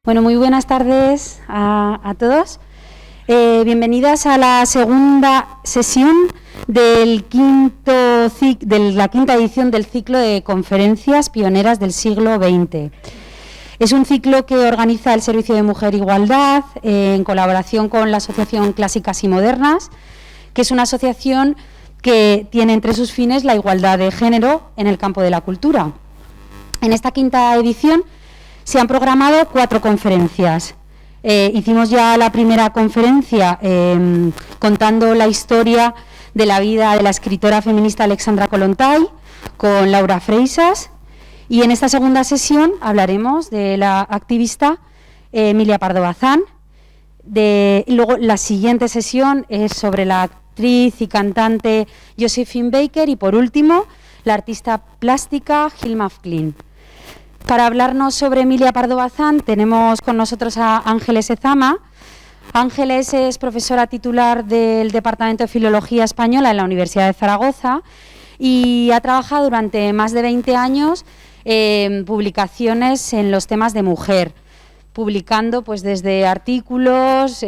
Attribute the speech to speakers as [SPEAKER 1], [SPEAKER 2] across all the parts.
[SPEAKER 1] Bueno, muy buenas tardes a todos. Bienvenidas a la segunda sesión de la quinta edición del ciclo de conferencias pioneras del siglo XX. Es un ciclo que organiza el Servicio de Mujer e Igualdad en colaboración con la Asociación Clásicas y Modernas, que es una asociación que tiene entre sus fines la igualdad de género en el campo de la cultura. En esta quinta edición se han programado 4 conferencias. Hicimos ya la primera conferencia contando la historia de la vida de la escritora feminista Alexandra Kollontai con Laura Freixas, y en esta segunda sesión hablaremos de la activista Emilia Pardo Bazán. Y luego la siguiente sesión es sobre la actriz y cantante Josephine Baker y, por último, la artista plástica Hilma af Klint. Para hablarnos sobre Emilia Pardo Bazán tenemos con nosotros a Ángeles Ezama. Ángeles es profesora titular del Departamento de Filología Española en la Universidad de Zaragoza y ha trabajado durante más de 20 años en publicaciones en los temas de mujer, publicando pues desde artículos,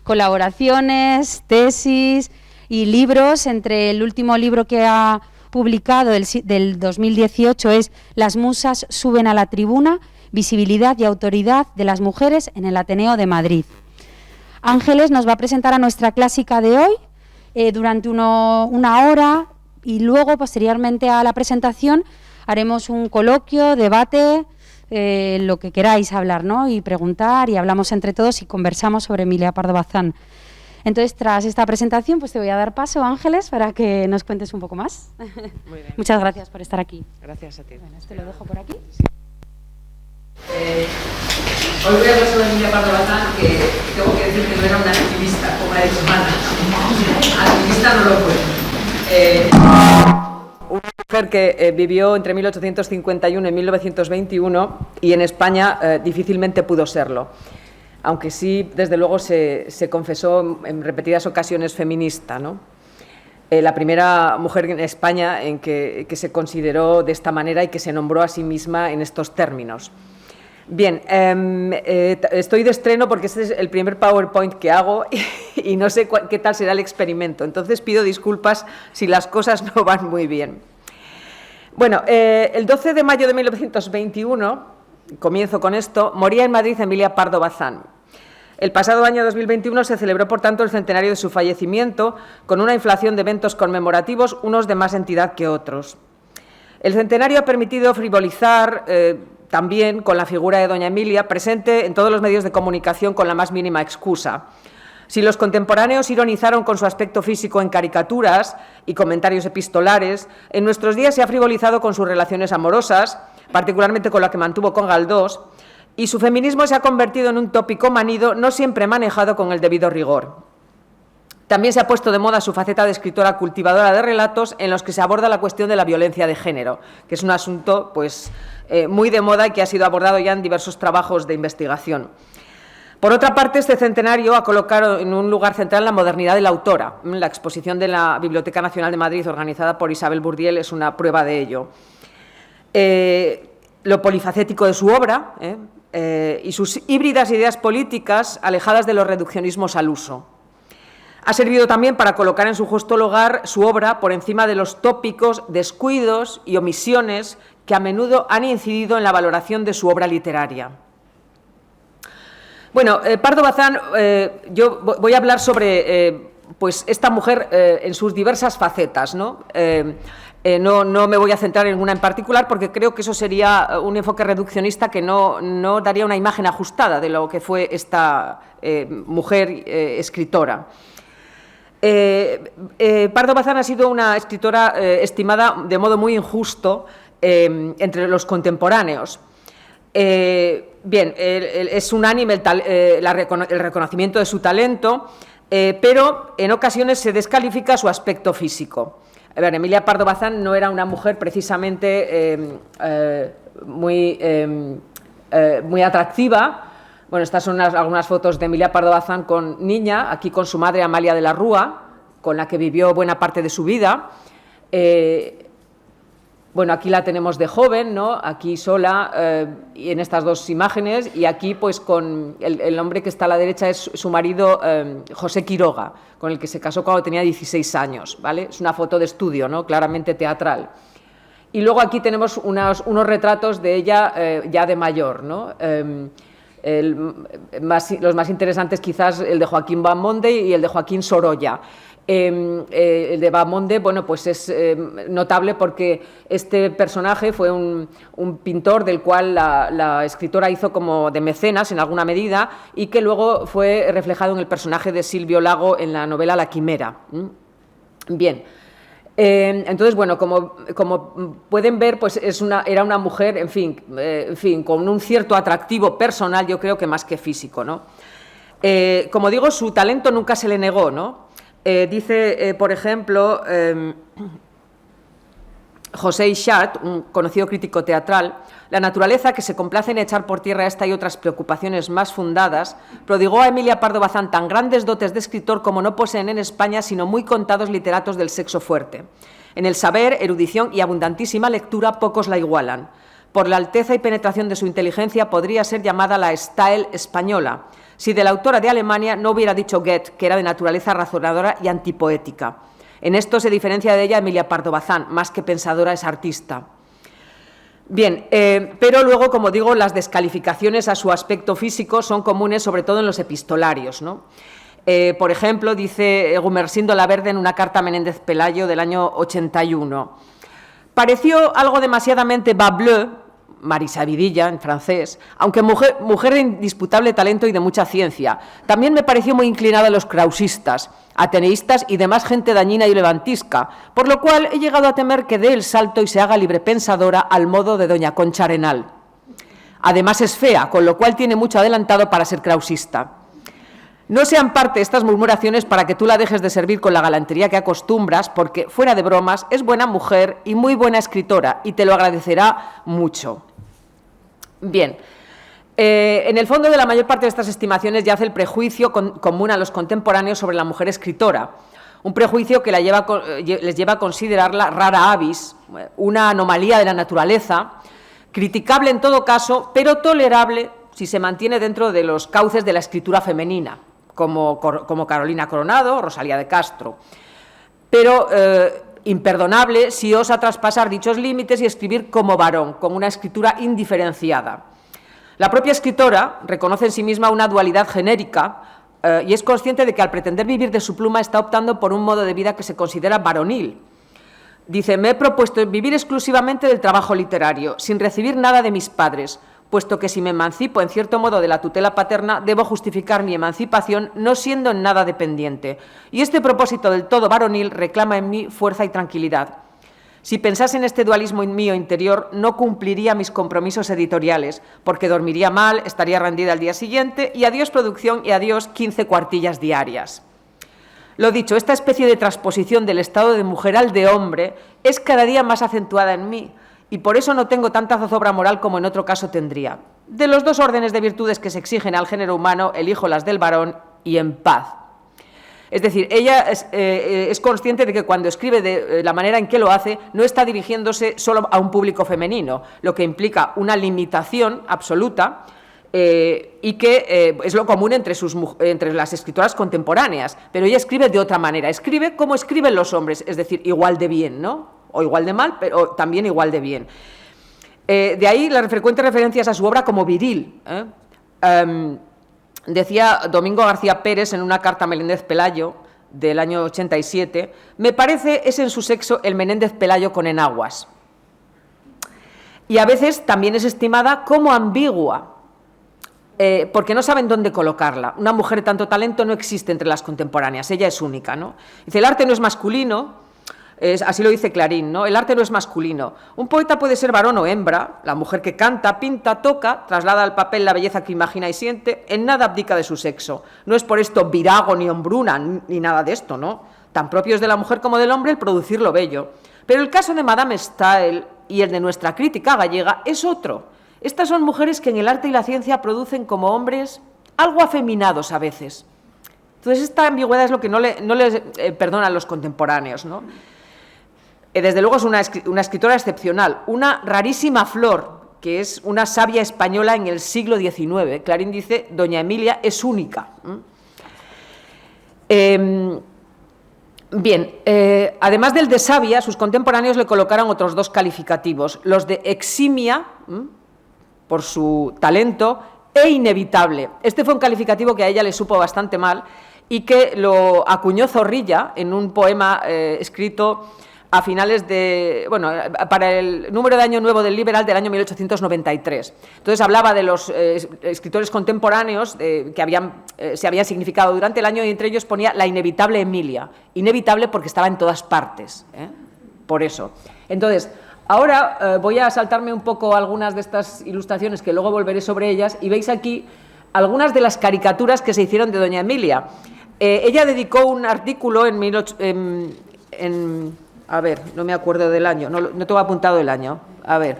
[SPEAKER 1] colaboraciones, tesis y libros. Entre el último libro que ha publicado del 2018 es Las musas suben a la tribuna, visibilidad y autoridad de las mujeres en el Ateneo de Madrid. Ángeles nos va a presentar a nuestra clásica de hoy durante una hora, y luego, posteriormente a la presentación, haremos un coloquio, debate, lo que queráis hablar, ¿no? Y preguntar, y hablamos entre todos y conversamos sobre Emilia Pardo Bazán. Entonces, tras esta presentación, pues te voy a dar paso, Ángeles, para que nos cuentes un poco más.
[SPEAKER 2] Muy bien.
[SPEAKER 1] Muchas gracias por estar aquí.
[SPEAKER 2] Gracias a ti.
[SPEAKER 1] Bueno, esto lo dejo por aquí.
[SPEAKER 2] Sí. Hoy voy a hablar sobre Emilia Pardo Bazán, que tengo que decir que no era una activista, como ha dicho Ana. Activista no lo fue. Una mujer que vivió entre 1851 y 1921 y en España difícilmente pudo serlo, aunque sí, desde luego, se confesó en repetidas ocasiones feminista, ¿no? La primera mujer en España en que se consideró de esta manera y que se nombró a sí misma en estos términos. Bien, estoy de estreno porque este es el primer PowerPoint que hago y no sé qué tal será el experimento, entonces pido disculpas si las cosas no van muy bien. Bueno, el 12 de mayo de 1921, comienzo con esto, moría en Madrid Emilia Pardo Bazán. El pasado año 2021 se celebró, por tanto, el centenario de su fallecimiento, con una inflación de eventos conmemorativos, unos de más entidad que otros. El centenario ha permitido frivolizar también con la figura de doña Emilia, presente en todos los medios de comunicación con la más mínima excusa. Si los contemporáneos ironizaron con su aspecto físico en caricaturas y comentarios epistolares, en nuestros días se ha frivolizado con sus relaciones amorosas, particularmente con la que mantuvo con Galdós, y su feminismo se ha convertido en un tópico manido, no siempre manejado con el debido rigor. También se ha puesto de moda su faceta de escritora cultivadora de relatos en los que se aborda la cuestión de la violencia de género, que es un asunto pues, muy de moda y que ha sido abordado ya en diversos trabajos de investigación. Por otra parte, este centenario ha colocado en un lugar central la modernidad de la autora. La exposición de la Biblioteca Nacional de Madrid, organizada por Isabel Bourdiel, es una prueba de ello. Lo polifacético de su obra y sus híbridas ideas políticas alejadas de los reduccionismos al uso. Ha servido también para colocar en su justo lugar su obra por encima de los tópicos, descuidos y omisiones que a menudo han incidido en la valoración de su obra literaria. Bueno, Pardo Bazán, yo voy a hablar sobre pues esta mujer en sus diversas facetas, ¿no? No me voy a centrar en una en particular porque creo que eso sería un enfoque reduccionista que no daría una imagen ajustada de lo que fue esta mujer escritora. Pardo Bazán ha sido una escritora estimada de modo muy injusto entre los contemporáneos. Bien, es unánime el reconocimiento de su talento, pero en ocasiones se descalifica su aspecto físico. A ver, Emilia Pardo Bazán no era una mujer precisamente muy atractiva. Bueno, estas son algunas fotos de Emilia Pardo Bazán con niña, aquí con su madre Amalia de la Rúa, con la que vivió buena parte de su vida. Bueno, aquí la tenemos de joven, ¿no? Aquí sola, y en estas dos imágenes, y aquí pues con el hombre que está a la derecha es su marido José Quiroga, con el que se casó cuando tenía 16 años, ¿vale? Es una foto de estudio, ¿no? Claramente teatral. Y luego aquí tenemos unos retratos de ella ya de mayor, ¿no? Los más interesantes quizás el de Joaquín Bahamonde y el de Joaquín Sorolla. El de Bahamonde, bueno, pues es notable porque este personaje fue un pintor del cual la escritora hizo como de mecenas en alguna medida y que luego fue reflejado en el personaje de Silvio Lago en la novela La Quimera. Bien. Entonces, bueno, como pueden ver, pues era una mujer, en fin, con un cierto atractivo personal, yo creo que más que físico, ¿no? Como digo, su talento nunca se le negó, ¿no? Dice, por ejemplo, José Ixart, un conocido crítico teatral, la naturaleza que se complace en echar por tierra esta y otras preocupaciones más fundadas, prodigó a Emilia Pardo Bazán tan grandes dotes de escritor como no poseen en España sino muy contados literatos del sexo fuerte. En el saber, erudición y abundantísima lectura pocos la igualan. Por la alteza y penetración de su inteligencia podría ser llamada la Style española, si de la autora de Alemania no hubiera dicho Goethe, que era de naturaleza razonadora y antipoética. En esto se diferencia de ella Emilia Pardo Bazán, más que pensadora es artista. Bien, pero luego, como digo, las descalificaciones a su aspecto físico son comunes, sobre todo en los epistolarios, ¿no? Por ejemplo, dice Gumersindo Laverde en una carta a Menéndez Pelayo del año 81. Pareció algo demasiadamente bas bleu, Marisa Vidilla, en francés, aunque mujer de indisputable talento y de mucha ciencia. También me pareció muy inclinada a los krausistas, ateneístas y demás gente dañina y levantisca, por lo cual he llegado a temer que dé el salto y se haga librepensadora al modo de doña Concha Arenal. Además es fea, con lo cual tiene mucho adelantado para ser krausista. No sean parte estas murmuraciones para que tú la dejes de servir con la galantería que acostumbras, porque, fuera de bromas, es buena mujer y muy buena escritora, y te lo agradecerá mucho. Bien, en el fondo de la mayor parte de estas estimaciones yace el prejuicio común a los contemporáneos sobre la mujer escritora, un prejuicio que les lleva a considerarla rara avis, una anomalía de la naturaleza, criticable en todo caso, pero tolerable si se mantiene dentro de los cauces de la escritura femenina, como Carolina Coronado o Rosalía de Castro, pero imperdonable si osa traspasar dichos límites y escribir como varón, con una escritura indiferenciada. La propia escritora reconoce en sí misma una dualidad genérica y es consciente de que al pretender vivir de su pluma está optando por un modo de vida que se considera varonil. Dice, me he propuesto vivir exclusivamente del trabajo literario, sin recibir nada de mis padres, puesto que si me emancipo en cierto modo de la tutela paterna, debo justificar mi emancipación no siendo en nada dependiente. Y este propósito del todo varonil reclama en mí fuerza y tranquilidad. Si pensase en este dualismo mío interior, no cumpliría mis compromisos editoriales, porque dormiría mal, estaría rendida al día siguiente y adiós producción y adiós 15 cuartillas diarias. Lo dicho, esta especie de transposición del estado de mujer al de hombre es cada día más acentuada en mí, y por eso no tengo tanta zozobra moral como en otro caso tendría. De los dos órdenes de virtudes que se exigen al género humano, elijo las del varón y en paz. Es decir, ella es consciente de que cuando escribe de la manera en que lo hace, no está dirigiéndose solo a un público femenino, lo que implica una limitación absoluta y que es lo común entre las escritoras contemporáneas. Pero ella escribe de otra manera, escribe como escriben los hombres, es decir, igual de bien, ¿no? O igual de mal, pero también igual de bien. De ahí las frecuentes referencias a su obra como viril. Decía Domingo García Pérez en una carta a Menéndez Pelayo del año 87, me parece es en su sexo el Menéndez Pelayo con enaguas. Y a veces también es estimada como ambigua, porque no saben dónde colocarla. Una mujer de tanto talento no existe entre las contemporáneas, ella es única, ¿no? Dice, el arte no es masculino. Así lo dice Clarín, ¿no? El arte no es masculino. Un poeta puede ser varón o hembra, la mujer que canta, pinta, toca, traslada al papel la belleza que imagina y siente, en nada abdica de su sexo. No es por esto virago ni hombruna, ni nada de esto, ¿no? Tan propio es de la mujer como del hombre el producir lo bello. Pero el caso de Madame Staël y el de nuestra crítica gallega es otro. Estas son mujeres que en el arte y la ciencia producen como hombres algo afeminados a veces. Entonces esta ambigüedad es lo que no les perdonan los contemporáneos, ¿no? Desde luego es una escritora excepcional, una rarísima flor, que es una sabia española en el siglo XIX. Clarín dice, doña Emilia es única. Bien, además del de sabia, sus contemporáneos le colocaron otros dos calificativos, los de eximia, por su talento, e inevitable. Este fue un calificativo que a ella le supo bastante mal y que lo acuñó Zorrilla en un poema escrito a finales de, bueno, para el número de Año Nuevo del Liberal del año 1893. Entonces hablaba de los escritores contemporáneos que se habían significado durante el año, y entre ellos ponía la inevitable Emilia. Inevitable porque estaba en todas partes, por eso. Entonces, ahora voy a saltarme un poco algunas de estas ilustraciones que luego volveré sobre ellas, y veis aquí algunas de las caricaturas que se hicieron de doña Emilia. Ella dedicó un artículo a ver, no me acuerdo del año, no tengo apuntado el año, a ver,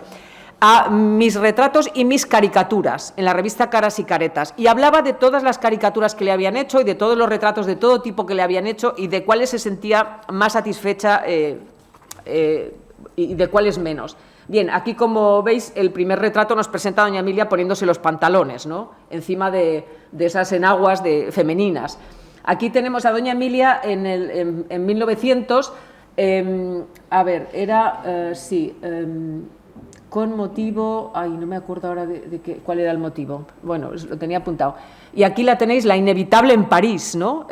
[SPEAKER 2] a mis retratos y mis caricaturas, en la revista Caras y Caretas, y hablaba de todas las caricaturas que le habían hecho y de todos los retratos de todo tipo que le habían hecho y de cuáles se sentía más satisfecha y de cuáles menos. Bien, aquí como veis, el primer retrato nos presenta a doña Emilia poniéndose los pantalones, ¿no?, encima de esas enaguas femeninas. Aquí tenemos a doña Emilia en 1900... a ver, era, con motivo, ay, no me acuerdo ahora cuál era el motivo, bueno, lo tenía apuntado, y aquí la tenéis, la inevitable en París, ¿no?,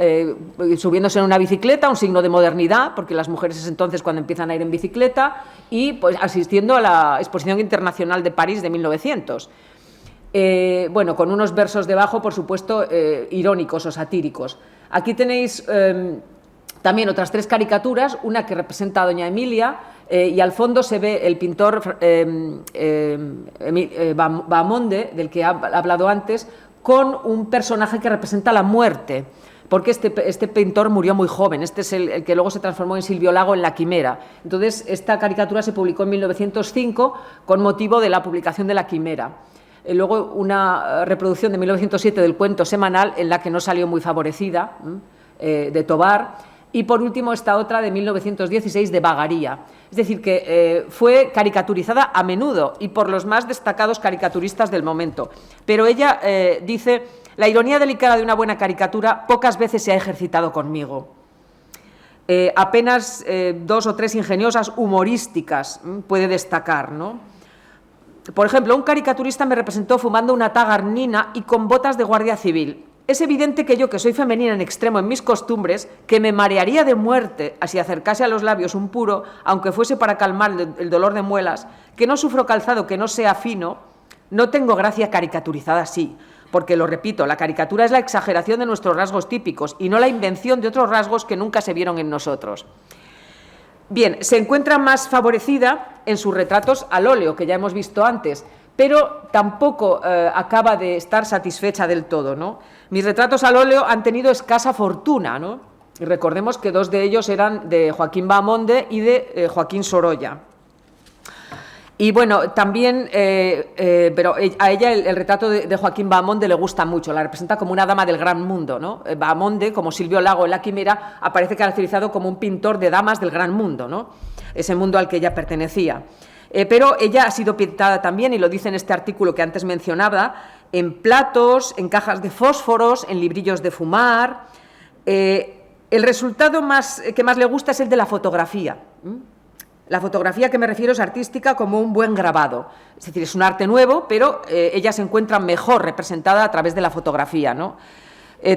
[SPEAKER 2] subiéndose en una bicicleta, un signo de modernidad, porque las mujeres es entonces cuando empiezan a ir en bicicleta, y pues asistiendo a la Exposición Internacional de París de 1900. Bueno, con unos versos debajo, por supuesto, irónicos o satíricos. Aquí tenéis también otras tres caricaturas, una que representa a doña Emilia, y al fondo se ve el pintor Bahamonde, del que he hablado antes, con un personaje que representa la muerte, porque este pintor murió muy joven. Este es el que luego se transformó en Silvio Lago en La Quimera. Entonces, esta caricatura se publicó en 1905 con motivo de la publicación de La Quimera. Luego una reproducción de 1907 del cuento semanal, en la que no salió muy favorecida, de Tobar. Y por último esta otra de 1916 de Bagaría. Es decir, que fue caricaturizada a menudo y por los más destacados caricaturistas del momento. Pero ella dice, la ironía delicada de una buena caricatura pocas veces se ha ejercitado conmigo. Apenas 2 o 3 ingeniosas humorísticas puede destacar, ¿no? Por ejemplo, un caricaturista me representó fumando una tagarnina y con botas de guardia civil. Es evidente que yo, que soy femenina en extremo en mis costumbres, que me marearía de muerte si acercase a los labios un puro, aunque fuese para calmar el dolor de muelas, que no sufro calzado que no sea fino, no tengo gracia caricaturizada así, porque, lo repito, la caricatura es la exageración de nuestros rasgos típicos y no la invención de otros rasgos que nunca se vieron en nosotros. Bien, se encuentra más favorecida en sus retratos al óleo, que ya hemos visto antes, pero tampoco acaba de estar satisfecha del todo, ¿no? Mis retratos al óleo han tenido escasa fortuna, ¿no? Y recordemos que 2 de ellos eran de Joaquín Bahamonde y de Joaquín Sorolla. Y bueno, también, pero a ella el retrato de Joaquín Bahamonde le gusta mucho, la representa como una dama del gran mundo, ¿no? Bahamonde, como Silvio Lago en La Quimera, aparece caracterizado como un pintor de damas del gran mundo, ¿no?, ese mundo al que ella pertenecía. Pero ella ha sido pintada también, y lo dice en este artículo que antes mencionaba, en platos, en cajas de fósforos, en librillos de fumar. El resultado que más le gusta es el de la fotografía. La fotografía que me refiero es artística como un buen grabado. Es decir, es un arte nuevo, pero ella se encuentra mejor representada a través de la fotografía, ¿no?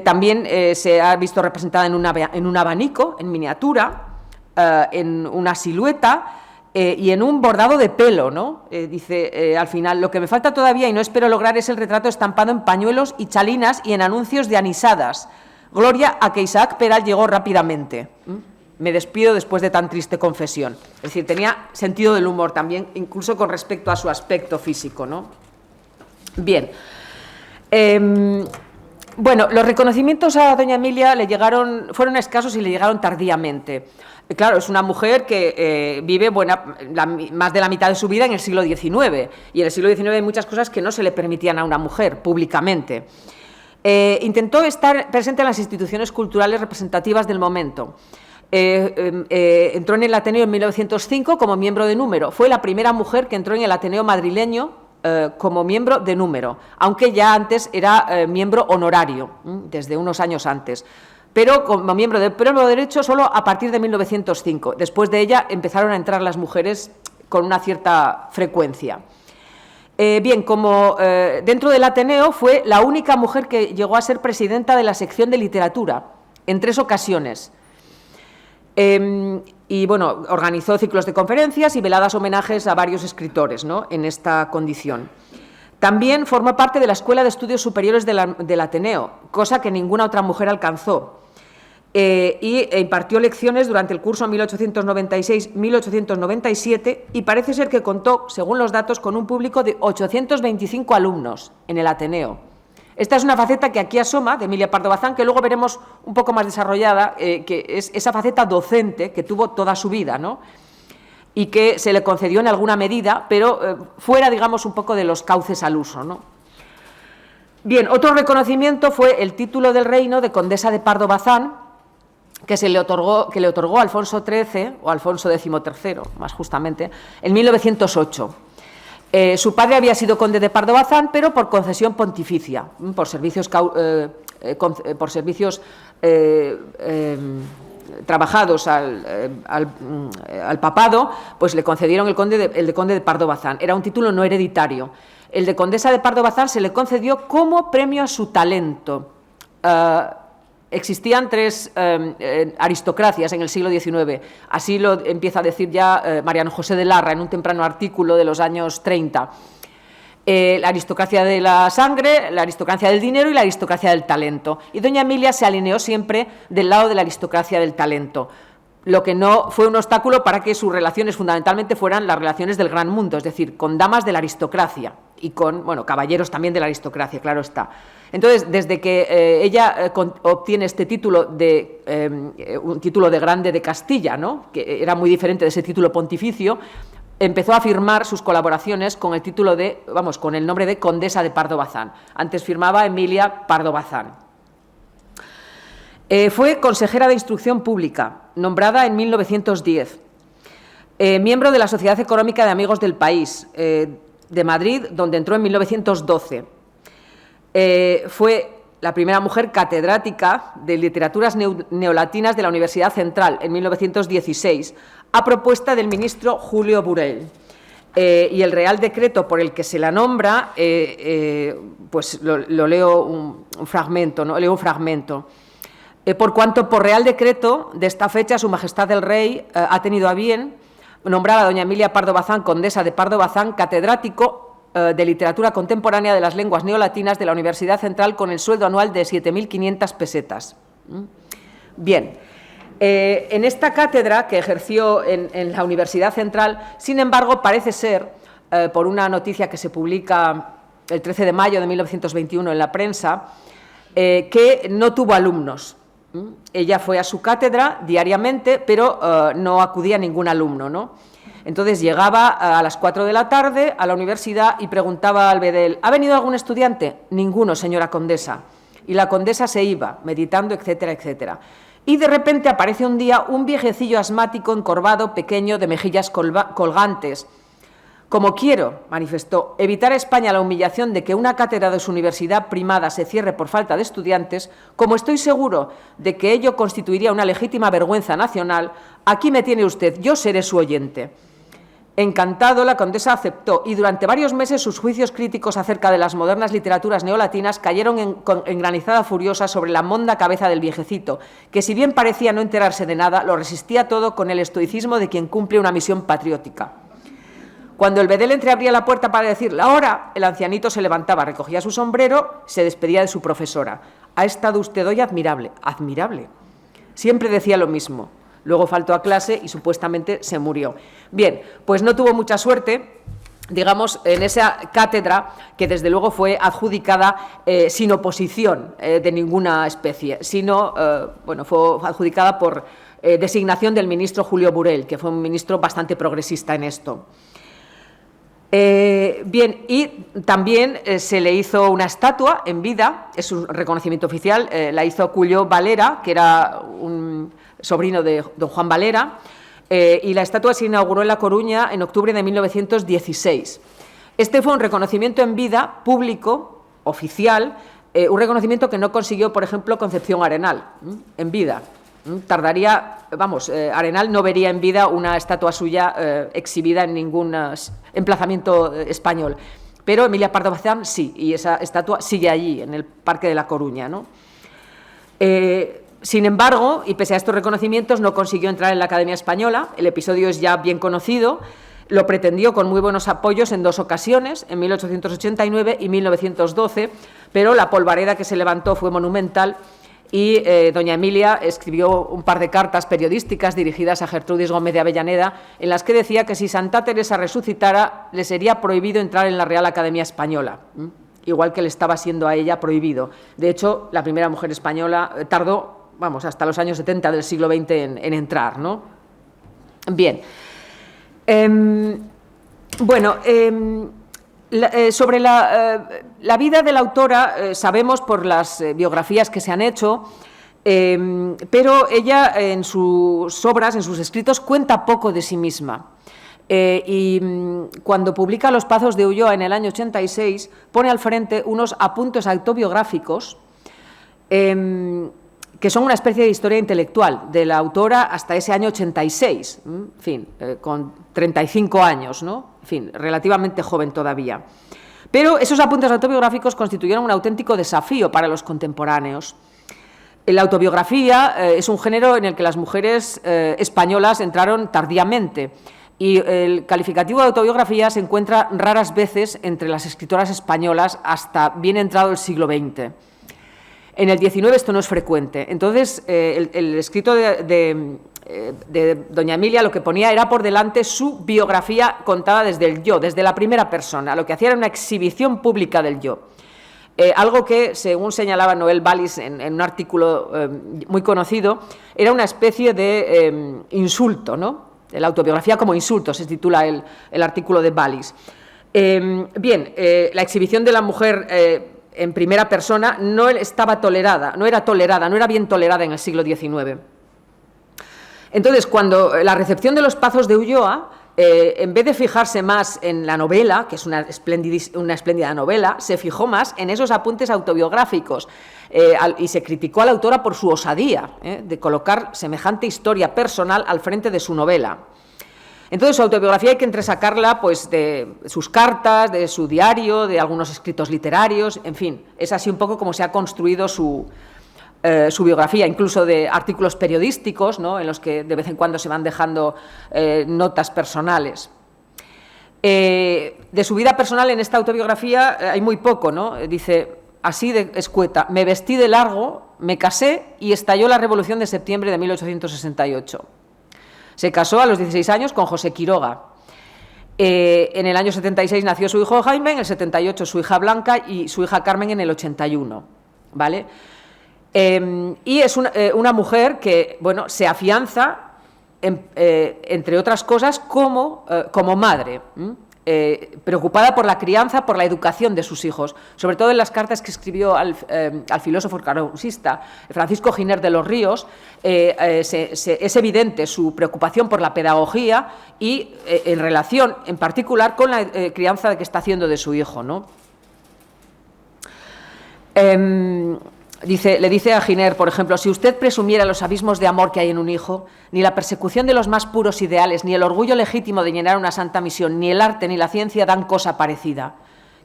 [SPEAKER 2] También se ha visto representada en un abanico, en miniatura, en una silueta, y en un bordado de pelo, ¿no? Dice al final, lo que me falta todavía y no espero lograr es el retrato estampado en pañuelos y chalinas y en anuncios de anisadas. Gloria a que Isaac Peral llegó rápidamente. Me despido después de tan triste confesión. Es decir, tenía sentido del humor también, incluso con respecto a su aspecto físico, ¿no? Bien. Bueno, los reconocimientos a doña Emilia fueron escasos y le llegaron tardíamente. Claro, es una mujer que vive más de la mitad de su vida en el siglo XIX, y en el siglo XIX hay muchas cosas que no se le permitían a una mujer públicamente. Intentó estar presente en las instituciones culturales representativas del momento. entró en el Ateneo en 1905 como miembro de número. Fue la primera mujer que entró en el Ateneo madrileño como miembro de número, aunque ya antes era miembro honorario, desde unos años antes. Pero como miembro de pleno derecho solo a partir de 1905. Después de ella empezaron a entrar las mujeres con una cierta frecuencia. Bien, como dentro del Ateneo fue la única mujer que llegó a ser presidenta de la sección de literatura, en 3 ocasiones. Y bueno, organizó ciclos de conferencias y veladas homenajes a varios escritores, ¿no?, en esta condición. También formó parte de la Escuela de Estudios Superiores del Ateneo, cosa que ninguna otra mujer alcanzó. Y impartió lecciones durante el curso 1896-1897 y parece ser que contó, según los datos, con un público de 825 alumnos en el Ateneo. Esta es una faceta que aquí asoma, de Emilia Pardo Bazán, que luego veremos un poco más desarrollada, que es esa faceta docente que tuvo toda su vida, ¿no?, y que se le concedió en alguna medida, pero fuera, digamos, un poco de los cauces al uso, ¿no? Bien, otro reconocimiento fue el título del reino de condesa de Pardo Bazán, que le otorgó Alfonso XIII, o Alfonso XIII, más justamente, en 1908. Su padre había sido conde de Pardo Bazán, pero por concesión pontificia, por servicios trabajados al papado, pues le concedieron el de conde de Pardo Bazán. Era un título no hereditario. El de condesa de Pardo Bazán se le concedió como premio a su talento. Existían 3 aristocracias en el siglo XIX. Así lo empieza a decir ya Mariano José de Larra en un temprano artículo de los años 30. La aristocracia de la sangre, la aristocracia del dinero y la aristocracia del talento. Y doña Emilia se alineó siempre del lado de la aristocracia del talento, lo que no fue un obstáculo para que sus relaciones fundamentalmente fueran las relaciones del gran mundo, es decir, con damas de la aristocracia y con, bueno, caballeros también de la aristocracia, claro está. Entonces, desde que ella obtiene este título un título de grande de Castilla, ¿no?, que era muy diferente de ese título pontificio, empezó a firmar sus colaboraciones con el título con el nombre de condesa de Pardo Bazán. Antes firmaba Emilia Pardo Bazán. Fue consejera de Instrucción Pública, nombrada en 1910. Miembro de la Sociedad Económica de Amigos del País, de Madrid, donde entró en 1912. Fue la primera mujer catedrática de Literaturas Neolatinas de la Universidad Central en 1916, a propuesta del ministro Julio Burell. Y el Real Decreto por el que se la nombra, pues lo leo un fragmento, ¿no? Leo un fragmento. Por cuanto por Real Decreto de esta fecha Su Majestad el Rey ha tenido a bien nombrar a doña Emilia Pardo Bazán, condesa de Pardo Bazán, catedrático de Literatura Contemporánea de las Lenguas Neolatinas de la Universidad Central con el sueldo anual de 7.500 pesetas. Bien, en esta cátedra que ejerció en la Universidad Central, sin embargo, parece ser, por una noticia que se publica el 13 de mayo de 1921 en la prensa, que no tuvo alumnos. Ella fue a su cátedra diariamente, pero no acudía a ningún alumno, ¿no? Entonces llegaba a las 4 de la tarde a la universidad y preguntaba al bedel: ¿ha venido algún estudiante? Ninguno, señora condesa. Y la condesa se iba, meditando, etcétera, etcétera. Y de repente aparece un día un viejecillo asmático, encorvado, pequeño, de mejillas colgantes. Como quiero, manifestó, evitar a España la humillación de que una cátedra de su universidad primada se cierre por falta de estudiantes, como estoy seguro de que ello constituiría una legítima vergüenza nacional, aquí me tiene usted, yo seré su oyente. Encantado, la condesa aceptó y durante varios meses sus juicios críticos acerca de las modernas literaturas neolatinas cayeron en granizada furiosa sobre la monda cabeza del viejecito, que si bien parecía no enterarse de nada, lo resistía todo con el estoicismo de quien cumple una misión patriótica. Cuando el bedel entreabría la puerta para decir la hora, el ancianito se levantaba, recogía su sombrero, se despedía de su profesora. Ha estado usted hoy admirable, admirable. Siempre decía lo mismo. Luego faltó a clase y supuestamente se murió. Bien, pues no tuvo mucha suerte, digamos, en esa cátedra que desde luego fue adjudicada sin oposición de ninguna especie, sino, fue adjudicada por designación del ministro Julio Burell, que fue un ministro bastante progresista en esto. Bien, y también se le hizo una estatua en vida, es un reconocimiento oficial, la hizo Cuyo Valera, que era un sobrino de don Juan Valera, y la estatua se inauguró en La Coruña en octubre de 1916. Este fue un reconocimiento en vida, público, oficial, un reconocimiento que no consiguió, por ejemplo, Concepción Arenal, en vida. Tardaría, Arenal no vería en vida una estatua suya exhibida en ningún emplazamiento español, pero Emilia Pardo Bazán sí, y esa estatua sigue allí, en el Parque de La Coruña, ¿no? Sin embargo, y pese a estos reconocimientos, no consiguió entrar en la Academia Española. El episodio es ya bien conocido. Lo pretendió con muy buenos apoyos en 2 ocasiones, en 1889 y 1912, pero la polvareda que se levantó fue monumental y doña Emilia escribió un par de cartas periodísticas dirigidas a Gertrudis Gómez de Avellaneda, en las que decía que si Santa Teresa resucitara, le sería prohibido entrar en la Real Academia Española, igual que le estaba siendo a ella prohibido. De hecho, la primera mujer española tardó hasta los años 70 del siglo XX en entrar, ¿no? Bien. Sobre la vida de la autora sabemos por las biografías que se han hecho, pero ella en sus obras, en sus escritos, cuenta poco de sí misma. Y cuando publica Los Pazos de Ulloa en el año 86, pone al frente unos apuntes autobiográficos que son una especie de historia intelectual de la autora hasta ese año 86, en fin, con 35 años, ¿no? En fin, relativamente joven todavía. Pero esos apuntes autobiográficos constituyeron un auténtico desafío para los contemporáneos. La autobiografía es un género en el que las mujeres españolas entraron tardíamente, y el calificativo de autobiografía se encuentra raras veces entre las escritoras españolas hasta bien entrado el siglo XX. En el XIX esto no es frecuente. Entonces, el escrito de doña Emilia lo que ponía era por delante su biografía contada desde el yo, desde la primera persona. Lo que hacía era una exhibición pública del yo. Algo que, según señalaba Noel Wallis en un artículo muy conocido, era una especie de insulto, ¿no? La autobiografía como insulto, se titula el artículo de Wallis. La exhibición de la mujer en primera persona no estaba tolerada, no era bien tolerada en el siglo XIX. Entonces, cuando la recepción de Los Pazos de Ulloa, en vez de fijarse más en la novela, que es una espléndida novela, se fijó más en esos apuntes autobiográficos y se criticó a la autora por su osadía de colocar semejante historia personal al frente de su novela. Entonces, su autobiografía hay que entresacarla pues, de sus cartas, de su diario, de algunos escritos literarios, en fin, es así un poco como se ha construido su biografía, incluso de artículos periodísticos, ¿no? En los que de vez en cuando se van dejando notas personales. De su vida personal en esta autobiografía hay muy poco, ¿no? Dice, así de escueta, me vestí de largo, me casé y estalló la Revolución de septiembre de 1868. Se casó a los 16 años con José Quiroga. En el año 76 nació su hijo Jaime, en el 78 su hija Blanca y su hija Carmen en el 81. ¿Vale? Y es una mujer que, bueno, se afianza, entre otras cosas, como madre, preocupada por la crianza, por la educación de sus hijos, sobre todo en las cartas que escribió al filósofo carosista Francisco Giner de los Ríos. Es evidente su preocupación por la pedagogía y en relación, en particular, con la crianza que está haciendo de su hijo, ¿no? Le dice a Giner, por ejemplo, si usted presumiera los abismos de amor que hay en un hijo, ni la persecución de los más puros ideales, ni el orgullo legítimo de llenar una santa misión, ni el arte ni la ciencia dan cosa parecida.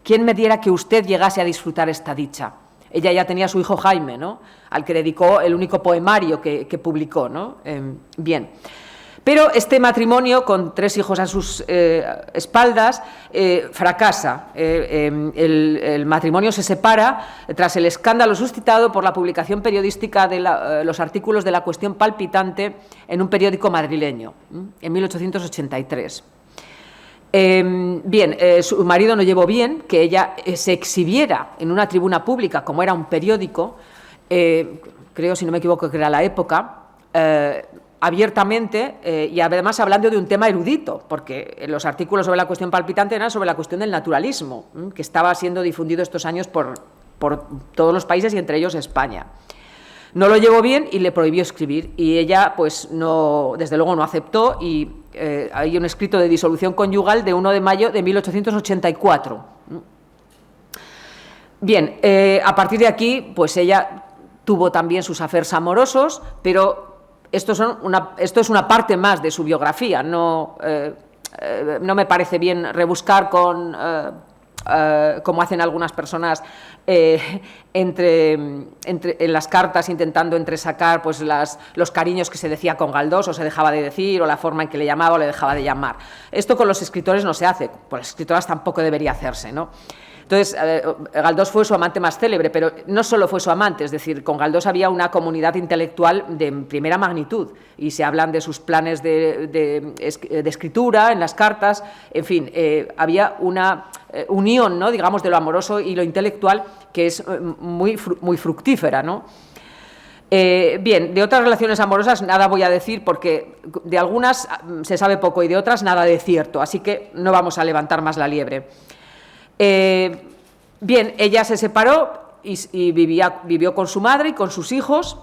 [SPEAKER 2] ¿Quién me diera que usted llegase a disfrutar esta dicha? Ella ya tenía a su hijo Jaime, ¿no? Al que dedicó el único poemario que publicó, ¿no? Bien. Pero este matrimonio, con 3 hijos a sus espaldas, fracasa. El matrimonio se separa tras el escándalo suscitado por la publicación periodística de los artículos de La Cuestión Palpitante en un periódico madrileño, en 1883. Su marido no llevó bien que ella se exhibiera en una tribuna pública, como era un periódico, creo, si no me equivoco, que era La Época, abiertamente y además hablando de un tema erudito, porque los artículos sobre La Cuestión Palpitante eran sobre la cuestión del naturalismo, que estaba siendo difundido estos años por todos los países y entre ellos España. No lo llevó bien y le prohibió escribir, y ella, pues, no, desde luego no aceptó, y hay un escrito de disolución conyugal de 1 de mayo de 1884. Bien, a partir de aquí, pues ella tuvo también sus affairs amorosos, pero esto es una parte más de su biografía. No me parece bien rebuscar con, como hacen algunas personas, en las cartas, intentando entresacar, pues, los cariños que se decía con Galdós o se dejaba de decir, o la forma en que le llamaba o le dejaba de llamar. Esto con los escritores no se hace, con las escritoras tampoco debería hacerse, ¿no? Entonces, Galdós fue su amante más célebre, pero no solo fue su amante, es decir, con Galdós había una comunidad intelectual de primera magnitud, y se hablan de sus planes de escritura en las cartas, en fin, había una unión, ¿no?, digamos, de lo amoroso y lo intelectual, que es muy fructífera, ¿no? Bien, de otras relaciones amorosas nada voy a decir, porque de algunas se sabe poco y de otras nada de cierto, así que no vamos a levantar más la liebre. Bien, ella se separó y vivió con su madre y con sus hijos,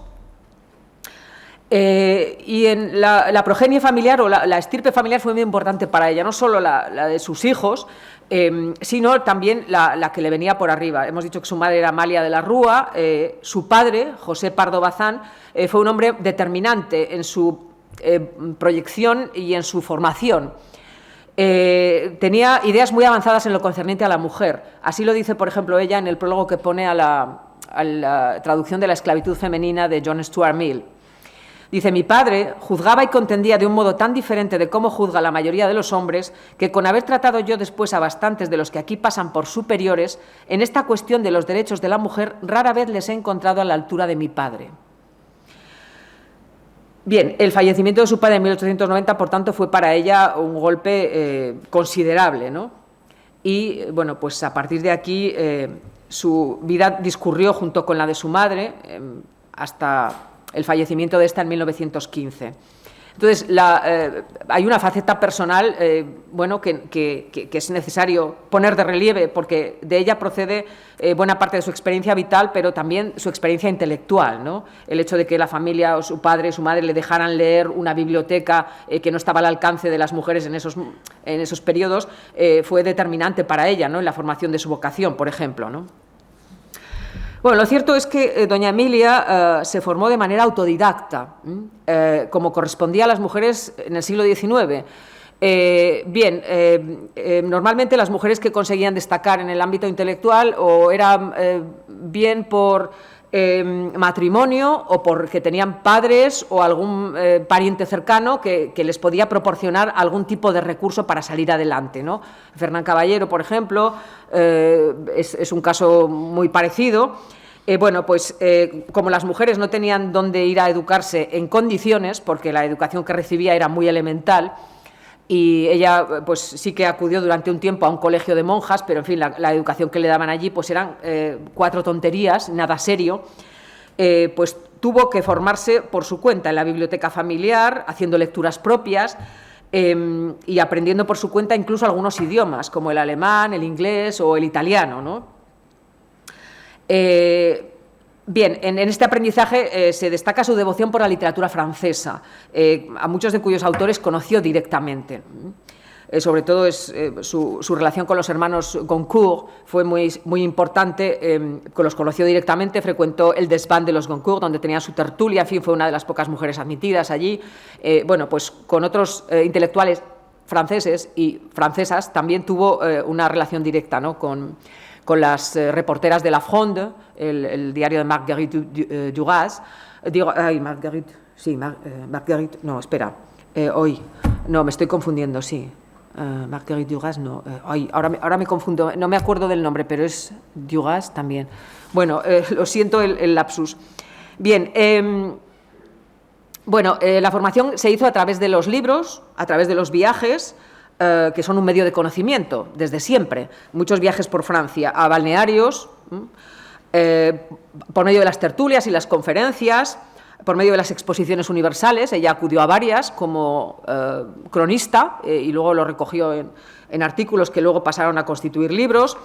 [SPEAKER 2] y en la progenie familiar o la estirpe familiar fue muy importante para ella, no solo la de sus hijos, sino también la que le venía por arriba. Hemos dicho que su madre era Amalia de la Rúa, su padre, José Pardo Bazán, fue un hombre determinante en su proyección y en su formación. Tenía ideas muy avanzadas en lo concerniente a la mujer. Así lo dice, por ejemplo, ella en el prólogo que pone a la traducción de la esclavitud femenina de John Stuart Mill. Dice: mi padre juzgaba y contendía de un modo tan diferente de cómo juzga la mayoría de los hombres, que con haber tratado yo después a bastantes de los que aquí pasan por superiores, en esta cuestión de los derechos de la mujer rara vez les he encontrado a la altura de mi padre. Bien, el fallecimiento de su padre en 1890, por tanto, fue para ella un golpe considerable, ¿no? Y, bueno, pues a partir de aquí su vida discurrió junto con la de su madre hasta el fallecimiento de esta en 1915. Entonces, hay una faceta personal, bueno, que es necesario poner de relieve, porque de ella procede buena parte de su experiencia vital, pero también su experiencia intelectual, ¿no? El hecho de que la familia, o su padre, su madre, le dejaran leer una biblioteca que no estaba al alcance de las mujeres en esos periodos, fue determinante para ella, ¿no?, en la formación de su vocación, por ejemplo, ¿no? Bueno, lo cierto es que doña Emilia se formó de manera autodidacta, como correspondía a las mujeres en el siglo XIX. Normalmente las mujeres que conseguían destacar en el ámbito intelectual o eran bien por matrimonio o porque tenían padres o algún pariente cercano que les podía proporcionar algún tipo de recurso para salir adelante, ¿no? Fernán Caballero, por ejemplo, es un caso muy parecido. Bueno, pues como las mujeres no tenían dónde ir a educarse en condiciones, porque la educación que recibía era muy elemental, y ella pues sí que acudió durante un tiempo a un colegio de monjas, pero en fin, la educación que le daban allí pues eran 4 tonterías, nada serio, pues tuvo que formarse por su cuenta en la biblioteca familiar, haciendo lecturas propias, y aprendiendo por su cuenta incluso algunos idiomas, como el alemán, el inglés o el italiano, ¿no? Bien, en este aprendizaje se destaca su devoción por la literatura francesa, a muchos de cuyos autores conoció directamente. Sobre todo su relación con los hermanos Goncourt fue muy importante, los conoció directamente, frecuentó el desván de los Goncourt, donde tenía su tertulia, en fin, fue una de las pocas mujeres admitidas allí. Bueno, pues con otros intelectuales franceses y francesas también tuvo una relación directa, ¿no?, con las reporteras de La Fronde, el diario de Marguerite Duras. Marguerite, no, espera, no, me estoy confundiendo, sí. Marguerite Duras, no, ahora me confundo, no me acuerdo del nombre, pero es Duras también. Bueno, lo siento el lapsus. Bien, bueno, la formación se hizo a través de los libros, a través de los viajes, que son un medio de conocimiento desde siempre. Muchos viajes por Francia, a balnearios, por medio de las tertulias y las conferencias, por medio de las exposiciones universales. Ella acudió a varias como cronista y luego lo recogió en artículos que luego pasaron a constituir libros.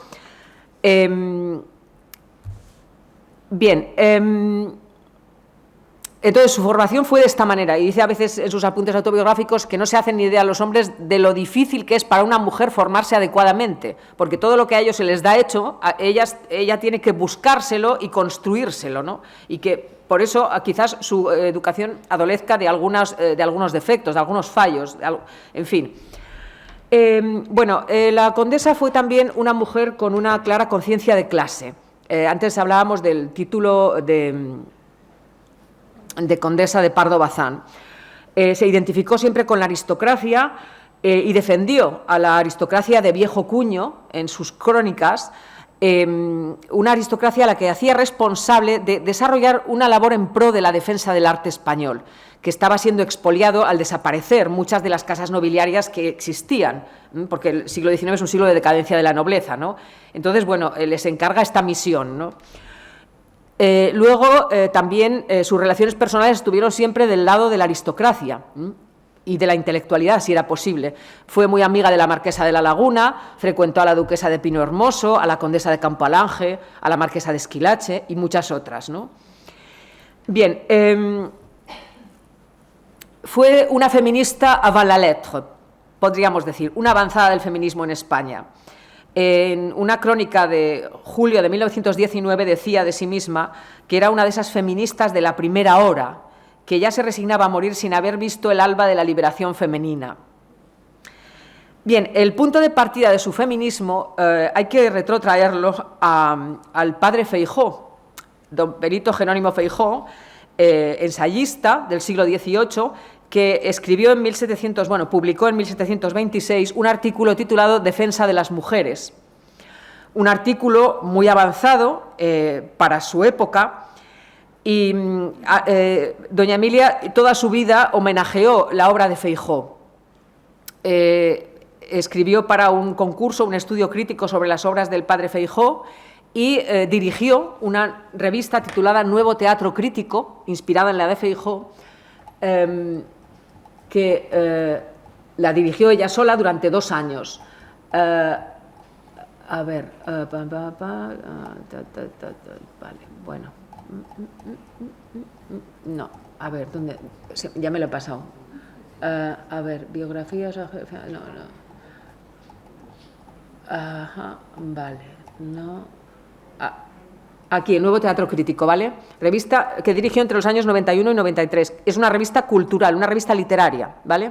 [SPEAKER 2] Entonces, su formación fue de esta manera, y dice a veces en sus apuntes autobiográficos que no se hacen ni idea los hombres de lo difícil que es para una mujer formarse adecuadamente, porque todo lo que a ellos se les da hecho, ella tiene que buscárselo y construírselo, ¿no? Y que por eso quizás su educación adolezca de algunos defectos, de algunos fallos, en fin. Bueno, la condesa fue también una mujer con una clara conciencia de clase. Antes hablábamos del título de condesa de Pardo Bazán. Se identificó siempre con la aristocracia y defendió a la aristocracia de viejo cuño en sus crónicas, una aristocracia a la que hacía responsable de desarrollar una labor en pro de la defensa del arte español, que estaba siendo expoliado al desaparecer muchas de las casas nobiliarias que existían, porque el siglo XIX es un siglo de decadencia de la nobleza, ¿no? Entonces, bueno, les encarga esta misión, ¿no? Luego, también sus relaciones personales estuvieron siempre del lado de la aristocracia y de la intelectualidad, si era posible. Fue muy amiga de la marquesa de la Laguna, frecuentó a la duquesa de Pino Hermoso, a la condesa de Campo Alange, a la marquesa de Esquilache y muchas otras, ¿no? Bien, fue una feminista avant la lettre, podríamos decir, una avanzada del feminismo en España. En una crónica de julio de 1919 decía de sí misma que era una de esas feministas de la primera hora, que ya se resignaba a morir sin haber visto el alba de la liberación femenina. Bien, el punto de partida de su feminismo hay que retrotraerlo al padre Feijó, don Benito Jerónimo Feijó, ensayista del siglo XVIII, que escribió publicó en 1726 un artículo titulado Defensa de las mujeres. Un artículo muy avanzado para su época, y doña Emilia toda su vida homenajeó la obra de Feijó. Escribió para un concurso un estudio crítico sobre las obras del padre Feijó y dirigió una revista titulada Nuevo Teatro Crítico, inspirada en la de Feijó, que la dirigió ella sola durante 2 años. Vale, bueno. No, a ver, ¿dónde? Ya me lo he pasado. A ver, biografías... No. Ajá, vale, no... Aquí, el Nuevo Teatro Crítico, ¿vale? Revista que dirigió entre los años 91 y 93. Es una revista cultural, una revista literaria, ¿vale?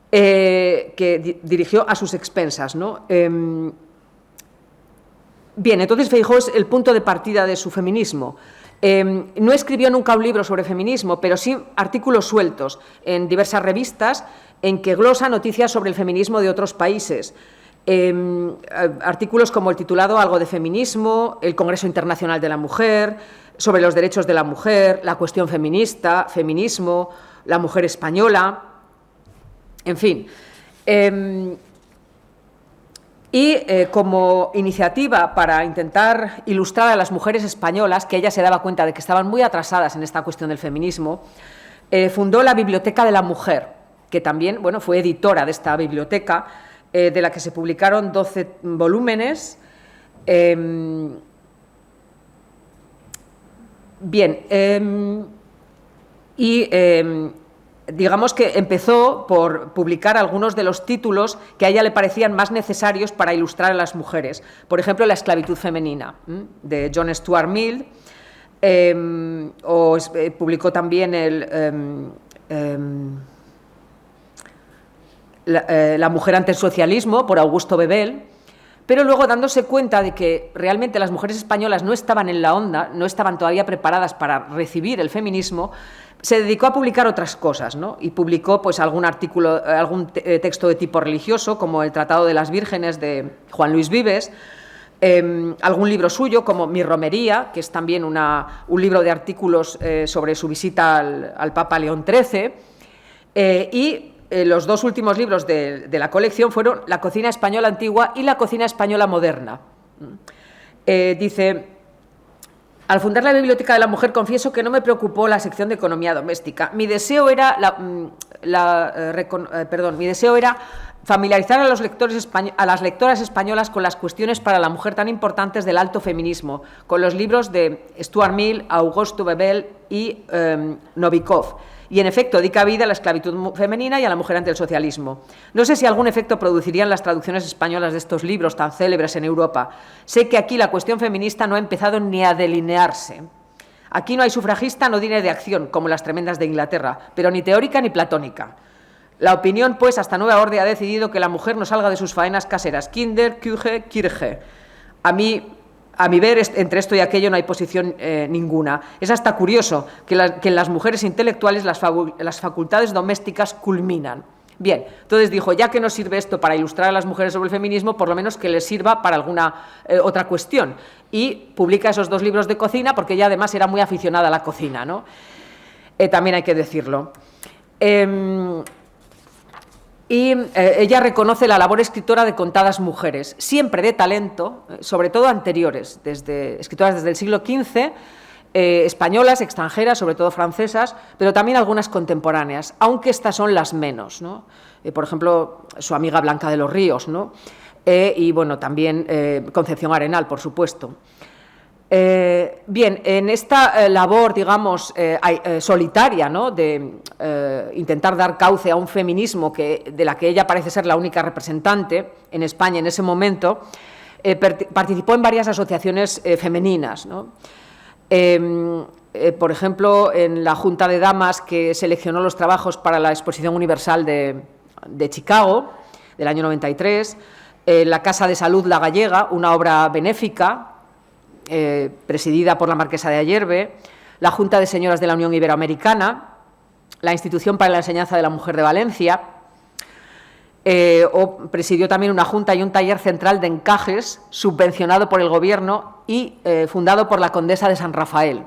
[SPEAKER 2] Que dirigió a sus expensas, ¿no? Bien, entonces Feijó es el punto de partida de su feminismo. No escribió nunca un libro sobre feminismo, pero sí artículos sueltos en diversas revistas en que glosa noticias sobre el feminismo de otros países. Artículos como el titulado Algo de feminismo, el Congreso Internacional de la Mujer, sobre los derechos de la mujer, la cuestión feminista, feminismo, la mujer española, en fin. Como iniciativa para intentar ilustrar a las mujeres españolas, que ella se daba cuenta de que estaban muy atrasadas en esta cuestión del feminismo, fundó la Biblioteca de la Mujer, que también, bueno, fue editora de esta biblioteca, de la que se publicaron 12 volúmenes. Digamos que empezó por publicar algunos de los títulos que a ella le parecían más necesarios para ilustrar a las mujeres. Por ejemplo, La esclavitud femenina, de John Stuart Mill, publicó también La mujer ante el socialismo, por Augusto Bebel, pero luego, dándose cuenta de que realmente las mujeres españolas no estaban en la onda, no estaban todavía preparadas para recibir el feminismo, se dedicó a publicar otras cosas, ¿no? Y publicó pues algún artículo, algún texto de tipo religioso, como el Tratado de las Vírgenes de Juan Luis Vives, algún libro suyo, como Mi Romería, que es también un libro de artículos sobre su visita al Papa León XIII, los 2 últimos libros de la colección fueron La cocina española antigua y La cocina española moderna. Dice: al fundar la Biblioteca de la Mujer, confieso que no me preocupó la sección de economía doméstica. Mi deseo era familiarizar a las lectoras españolas con las cuestiones para la mujer tan importantes del alto feminismo, con los libros de Stuart Mill, Auguste Bebel y Novikov. Y, en efecto, di cabida a la esclavitud femenina y a la mujer ante el socialismo. No sé si algún efecto producirían las traducciones españolas de estos libros tan célebres en Europa. Sé que aquí la cuestión feminista no ha empezado ni a delinearse. Aquí no hay sufragista, no tiene de acción, como las tremendas de Inglaterra, pero ni teórica ni platónica. La opinión, pues, hasta nueva orden ha decidido que la mujer no salga de sus faenas caseras. Kinder, Küche, Kirche. A mi ver, entre esto y aquello no hay posición ninguna. Es hasta curioso que en las mujeres intelectuales las facultades domésticas culminan. Bien, entonces dijo, ya que no sirve esto para ilustrar a las mujeres sobre el feminismo, por lo menos que les sirva para alguna otra cuestión. Y publica esos 2 libros de cocina, porque ella además era muy aficionada a la cocina, ¿no? También hay que decirlo. Ella reconoce la labor escritora de contadas mujeres, siempre de talento, sobre todo anteriores, escritoras desde el siglo XV, españolas, extranjeras, sobre todo francesas, pero también algunas contemporáneas, aunque estas son las menos, ¿no? Por ejemplo, su amiga Blanca de los Ríos, ¿no? Y, bueno, también Concepción Arenal, por supuesto. Bien, en esta labor, digamos, solitaria, ¿no?, de intentar dar cauce a un feminismo de la que ella parece ser la única representante en España en ese momento, participó en varias asociaciones femeninas, ¿no? Por ejemplo, en la Junta de Damas que seleccionó los trabajos para la Exposición Universal de Chicago, del año 93, la Casa de Salud La Gallega, una obra benéfica, presidida por la marquesa de Ayerbe, la Junta de Señoras de la Unión Iberoamericana, la Institución para la Enseñanza de la Mujer de Valencia, o presidió también una junta y un taller central de encajes subvencionado por el Gobierno y fundado por la condesa de San Rafael.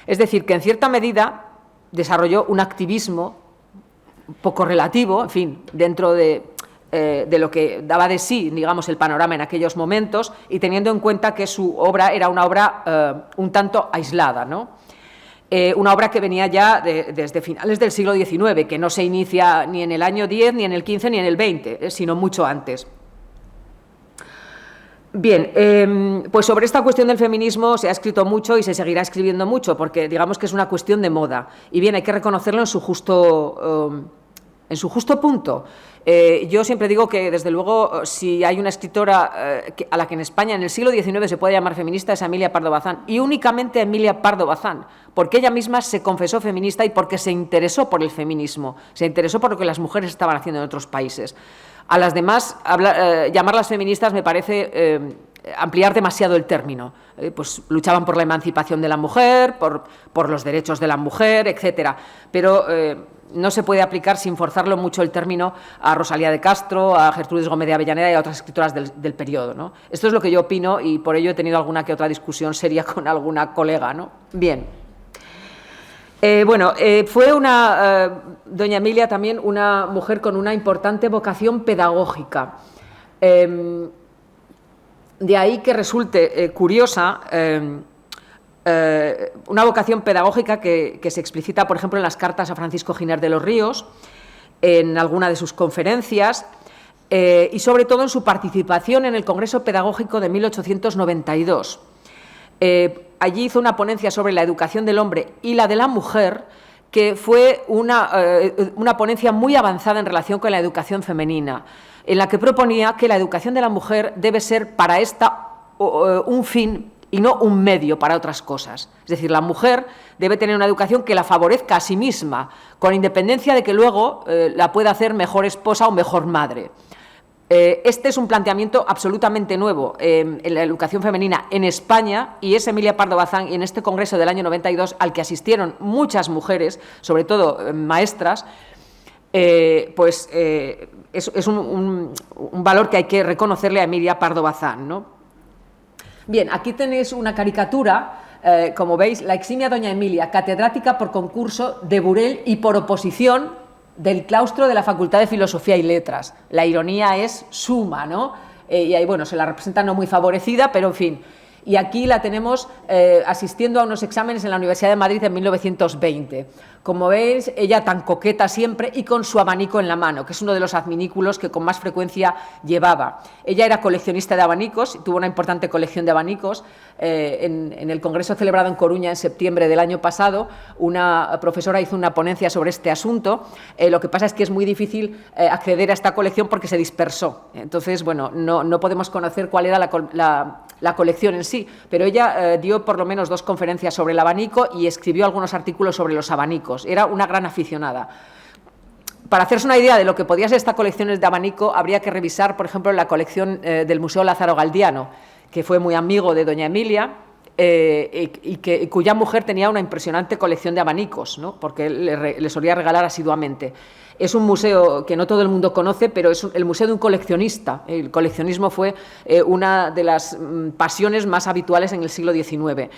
[SPEAKER 2] Es decir, que en cierta medida desarrolló un activismo poco relativo, en fin, dentro de lo que daba de sí, digamos, el panorama en aquellos momentos, y teniendo en cuenta que su obra era una obra un tanto aislada, ¿no? Una obra que venía ya desde finales del siglo XIX, que no se inicia ni en el año 10, ni en el 15, ni en el 20, sino mucho antes. Bien, pues sobre esta cuestión del feminismo se ha escrito mucho y se seguirá escribiendo mucho, porque digamos que es una cuestión de moda. Y bien, hay que reconocerlo en su justo punto. Yo siempre digo que, desde luego, si hay una escritora a la que en España en el siglo XIX se puede llamar feminista, es Emilia Pardo Bazán, y únicamente Emilia Pardo Bazán, porque ella misma se confesó feminista y porque se interesó por el feminismo, se interesó por lo que las mujeres estaban haciendo en otros países. A las demás, llamarlas feministas me parece ampliar demasiado el término. Pues luchaban por la emancipación de la mujer, por los derechos de la mujer, etcétera. Pero no se puede aplicar sin forzarlo mucho el término a Rosalía de Castro, a Gertrudis Gómez de Avellaneda y a otras escritoras del periodo, ¿no? Esto es lo que yo opino y por ello he tenido alguna que otra discusión seria con alguna colega, ¿no? Bien. Fue doña Emilia también una mujer con una importante vocación pedagógica. De ahí que resulte curiosa una vocación pedagógica que se explicita, por ejemplo, en las cartas a Francisco Giner de los Ríos, en alguna de sus conferencias y sobre todo en su participación en el Congreso Pedagógico de 1892. Allí hizo una ponencia sobre la educación del hombre y la de la mujer, que fue una ponencia muy avanzada en relación con la educación femenina, en la que proponía que la educación de la mujer debe ser para esta un fin y no un medio para otras cosas. Es decir, la mujer debe tener una educación que la favorezca a sí misma, con independencia de que luego la pueda hacer mejor esposa o mejor madre. Este es un planteamiento absolutamente nuevo en la educación femenina en España, y es Emilia Pardo Bazán, y en este congreso del año 92, al que asistieron muchas mujeres, sobre todo maestras, es un valor que hay que reconocerle a Emilia Pardo Bazán, ¿no? Bien, aquí tenéis una caricatura, como veis, la eximia doña Emilia, catedrática por concurso de Burell y por oposición del claustro de la Facultad de Filosofía y Letras. La ironía es suma, ¿no? Y ahí, bueno, se la representa no muy favorecida, pero en fin. Y aquí la tenemos asistiendo a unos exámenes en la Universidad de Madrid en 1920, Como veis, ella tan coqueta siempre y con su abanico en la mano, que es uno de los adminículos que con más frecuencia llevaba. Ella era coleccionista de abanicos, tuvo una importante colección de abanicos. En el congreso celebrado en Coruña en septiembre del año pasado, una profesora hizo una ponencia sobre este asunto. Lo que pasa es que es muy difícil acceder a esta colección porque se dispersó. Entonces, bueno, no podemos conocer cuál era la colección en sí, pero ella dio por lo menos 2 conferencias sobre el abanico y escribió algunos artículos sobre los abanicos. Era una gran aficionada. Para hacerse una idea de lo que podía ser esta colección de abanico, habría que revisar, por ejemplo, la colección del Museo Lázaro Galdiano, que fue muy amigo de doña Emilia, y cuya mujer tenía una impresionante colección de abanicos, ¿no? Porque le solía regalar asiduamente. Es un museo que no todo el mundo conoce, pero es el museo de un coleccionista. El coleccionismo fue una de las pasiones más habituales en el siglo XIX.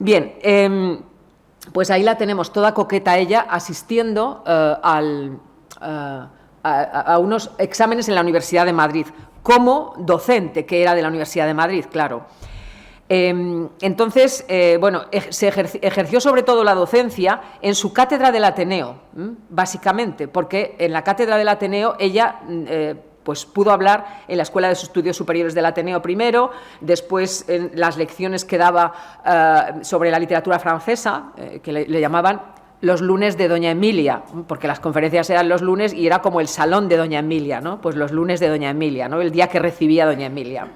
[SPEAKER 2] Bien, pues ahí la tenemos, toda coqueta ella, asistiendo a unos exámenes en la Universidad de Madrid, como docente, que era de la Universidad de Madrid, claro. Entonces, bueno, se ejerció sobre todo la docencia en su cátedra del Ateneo, básicamente, porque en la cátedra del Ateneo ella pues pudo hablar en la Escuela de Estudios Superiores del Ateneo primero, después en las lecciones que daba sobre la literatura francesa, que le llamaban los lunes de doña Emilia, porque las conferencias eran los lunes y era como el salón de doña Emilia, ¿no? Pues los lunes de doña Emilia, ¿no? El día que recibía doña Emilia.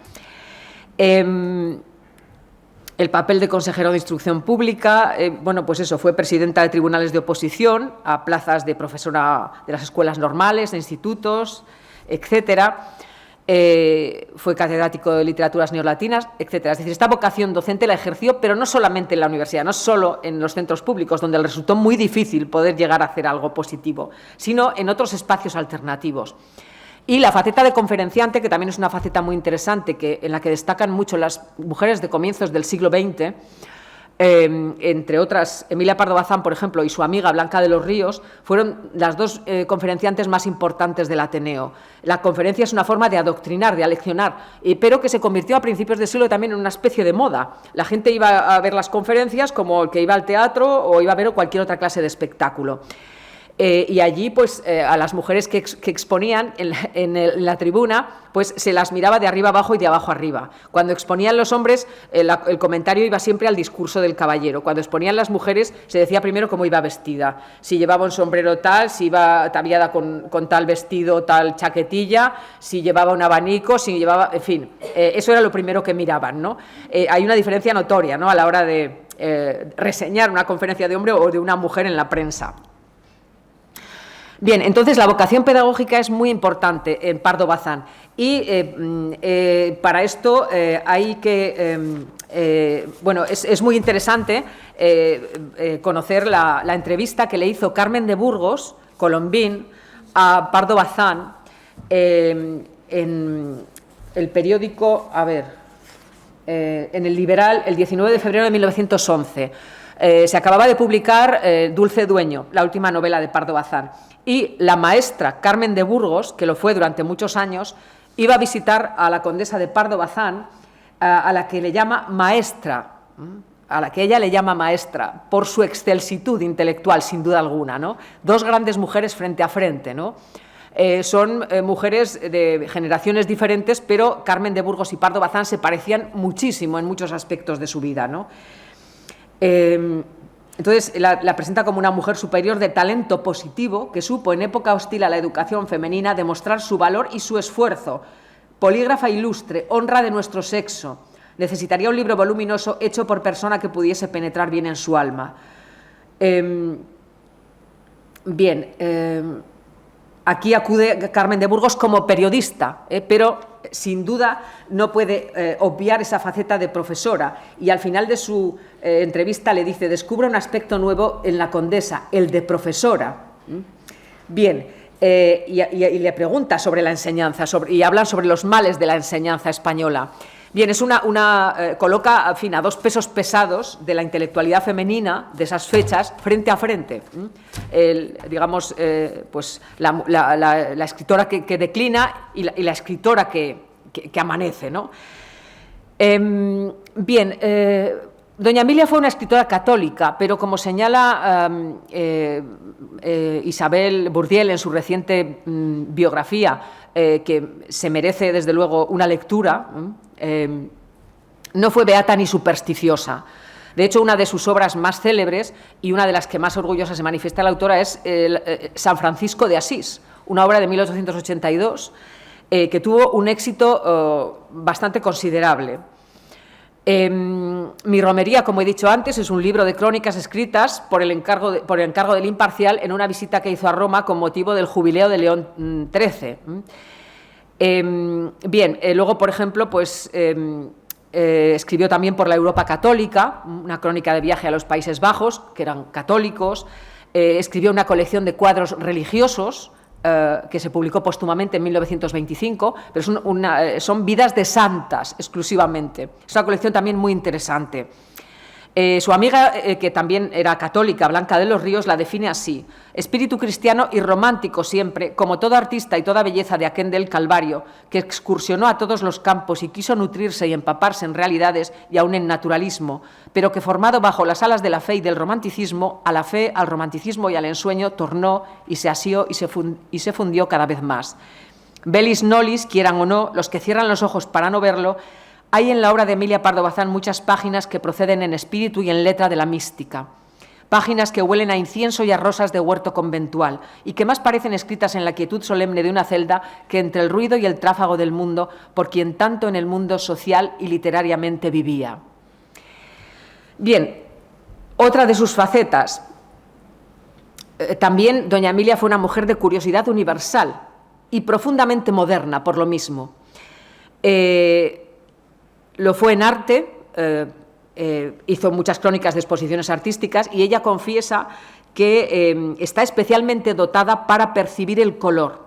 [SPEAKER 2] El papel de consejero de instrucción pública, bueno, pues eso, fue presidenta de tribunales de oposición a plazas de profesora de las escuelas normales, de institutos, etcétera. Fue catedrático de literaturas neolatinas, etcétera. Es decir, esta vocación docente la ejerció, pero no solamente en la universidad, no solo en los centros públicos, donde le resultó muy difícil poder llegar a hacer algo positivo, sino en otros espacios alternativos. Y la faceta de conferenciante, que también es una faceta muy interesante, en la que destacan mucho las mujeres de comienzos del siglo XX, entre otras, Emilia Pardo Bazán, por ejemplo, y su amiga Blanca de los Ríos, fueron las 2 conferenciantes más importantes del Ateneo. La conferencia es una forma de adoctrinar, de aleccionar, pero que se convirtió a principios del siglo también en una especie de moda. La gente iba a ver las conferencias como el que iba al teatro o iba a ver cualquier otra clase de espectáculo. Y allí, pues, a las mujeres que exponían en la tribuna, pues se las miraba de arriba abajo y de abajo arriba. Cuando exponían los hombres, el comentario iba siempre al discurso del caballero. Cuando exponían las mujeres, se decía primero cómo iba vestida, si llevaba un sombrero tal, si iba ataviada con tal vestido, tal chaquetilla, si llevaba un abanico, si llevaba, en fin, eso era lo primero que miraban, ¿no? Hay una diferencia notoria, ¿no?, a la hora de reseñar una conferencia de hombre o de una mujer en la prensa. Bien, entonces la vocación pedagógica es muy importante en Pardo Bazán y para esto hay que, bueno, es muy interesante conocer la entrevista que le hizo Carmen de Burgos, Colombín, a Pardo Bazán en el periódico, en el Liberal, el 19 de febrero de 1911. Se acababa de publicar Dulce Dueño, la última novela de Pardo Bazán, y la maestra Carmen de Burgos, que lo fue durante muchos años, iba a visitar a la condesa de Pardo Bazán, a la que le llama maestra, a la que ella le llama maestra, por su excelsitud intelectual, sin duda alguna, ¿no? 2 grandes mujeres frente a frente, ¿no? Son mujeres de generaciones diferentes, pero Carmen de Burgos y Pardo Bazán se parecían muchísimo en muchos aspectos de su vida, ¿no? Entonces la presenta como una mujer superior de talento positivo que supo en época hostil a la educación femenina demostrar su valor y su esfuerzo. Polígrafa ilustre, honra de nuestro sexo. Necesitaría un libro voluminoso hecho por persona que pudiese penetrar bien en su alma. Aquí acude Carmen de Burgos como periodista, pero sin duda no puede obviar esa faceta de profesora, y al final de su entrevista le dice: descubre un aspecto nuevo en la condesa, el de profesora. Bien, y le pregunta sobre la enseñanza, y hablan sobre los males de la enseñanza española. Bien, es coloca, en fin, a 2 pesos pesados de la intelectualidad femenina de esas fechas frente a frente. Digamos, pues la escritora que declina y la escritora que amanece, ¿no? Bien, Doña Emilia fue una escritora católica, pero como señala Isabel Bourdiel en su reciente biografía, que se merece desde luego una lectura, no fue beata ni supersticiosa. De hecho, una de sus obras más célebres y una de las que más orgullosa se manifiesta la autora es San Francisco de Asís, una obra de 1882 que tuvo un éxito bastante considerable. Mi romería, como he dicho antes, es un libro de crónicas escritas por el encargo del Imparcial en una visita que hizo a Roma con motivo del jubileo de León XIII. Luego, por ejemplo, pues, escribió también por la Europa católica, una crónica de viaje a los Países Bajos, que eran católicos, escribió una colección de cuadros religiosos, que se publicó póstumamente en 1925, pero son vidas de santas exclusivamente. Es una colección también muy interesante. Su amiga, que también era católica, Blanca de los Ríos, la define así: espíritu cristiano y romántico siempre, como toda artista y toda belleza de aquel del Calvario, que excursionó a todos los campos y quiso nutrirse y empaparse en realidades y aún en naturalismo, pero que formado bajo las alas de la fe y del romanticismo, a la fe, al romanticismo y al ensueño tornó y se asió y se fundió cada vez más. Velis nolis, quieran o no, los que cierran los ojos para no verlo, hay en la obra de Emilia Pardo Bazán muchas páginas que proceden en espíritu y en letra de la mística, páginas que huelen a incienso y a rosas de huerto conventual y que más parecen escritas en la quietud solemne de una celda que entre el ruido y el tráfago del mundo, por quien tanto en el mundo social y literariamente vivía. Bien, otra de sus facetas. También doña Emilia fue una mujer de curiosidad universal y profundamente moderna, por lo mismo. Lo fue en arte, hizo muchas crónicas de exposiciones artísticas y ella confiesa que está especialmente dotada para percibir el color.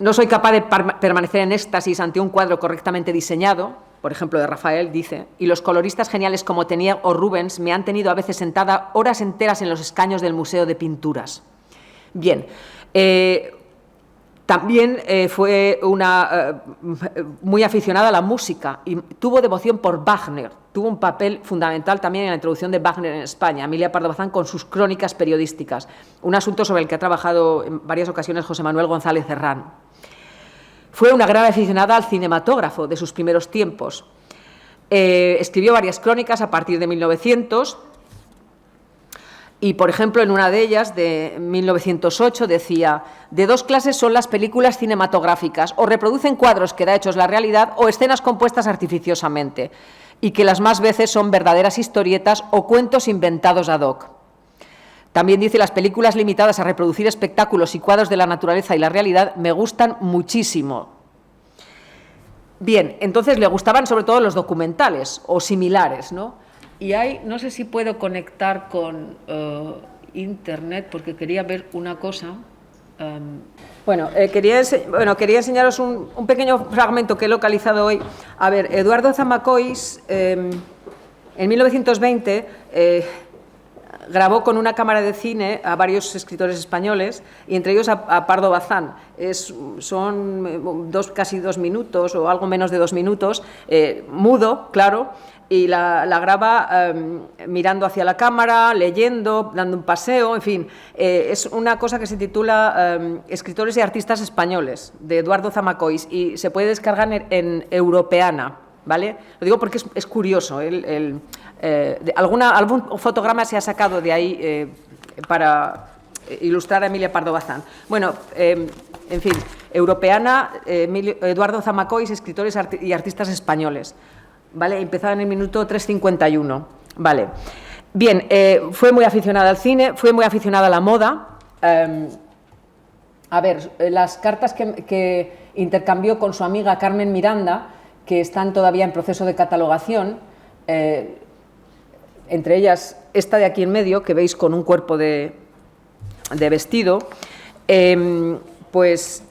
[SPEAKER 2] No soy capaz de permanecer en éxtasis ante un cuadro correctamente diseñado, por ejemplo de Rafael, dice, y los coloristas geniales como Teniers o Rubens me han tenido a veces sentada horas enteras en los escaños del Museo de Pinturas. Bien, también fue muy aficionada a la música y tuvo devoción por Wagner. Tuvo un papel fundamental también en la introducción de Wagner en España, Emilia Pardo Bazán, con sus crónicas periodísticas, un asunto sobre el que ha trabajado en varias ocasiones José Manuel González Herrán. Fue una gran aficionada al cinematógrafo de sus primeros tiempos. Escribió varias crónicas a partir de 1900. Y, por ejemplo, en una de ellas, de 1908, decía: de dos clases son las películas cinematográficas, o reproducen cuadros que da hechos la realidad o escenas compuestas artificiosamente, y que las más veces son verdaderas historietas o cuentos inventados ad hoc. También dice: las películas limitadas a reproducir espectáculos y cuadros de la naturaleza y la realidad me gustan muchísimo. Bien, entonces le gustaban sobre todo los documentales o similares, ¿no? Y hay, no sé si puedo conectar con internet porque quería ver una cosa. Quería enseñaros un pequeño fragmento que he localizado hoy. A ver, Eduardo Zamacois en 1920 grabó con una cámara de cine a varios escritores españoles y entre ellos a Pardo Bazán. Son casi 2 minutos o algo menos de 2 minutos, mudo, claro, y la graba mirando hacia la cámara, leyendo, dando un paseo, en fin. Es una cosa que se titula Escritores y artistas españoles, de Eduardo Zamacois, y se puede descargar en Europeana, ¿vale? Lo digo porque es curioso. Algún fotograma se ha sacado de ahí para ilustrar a Emilia Pardo Bazán. Bueno, en fin, Europeana, Eduardo Zamacois, Escritores y artistas españoles. ¿Vale? Empezaba en el minuto 3:51. Vale. Bien, fue muy aficionada al cine, fue muy aficionada a la moda. Las cartas que intercambió con su amiga Carmen Miranda, que están todavía en proceso de catalogación, entre ellas esta de aquí en medio, que veis con un cuerpo de vestido, pues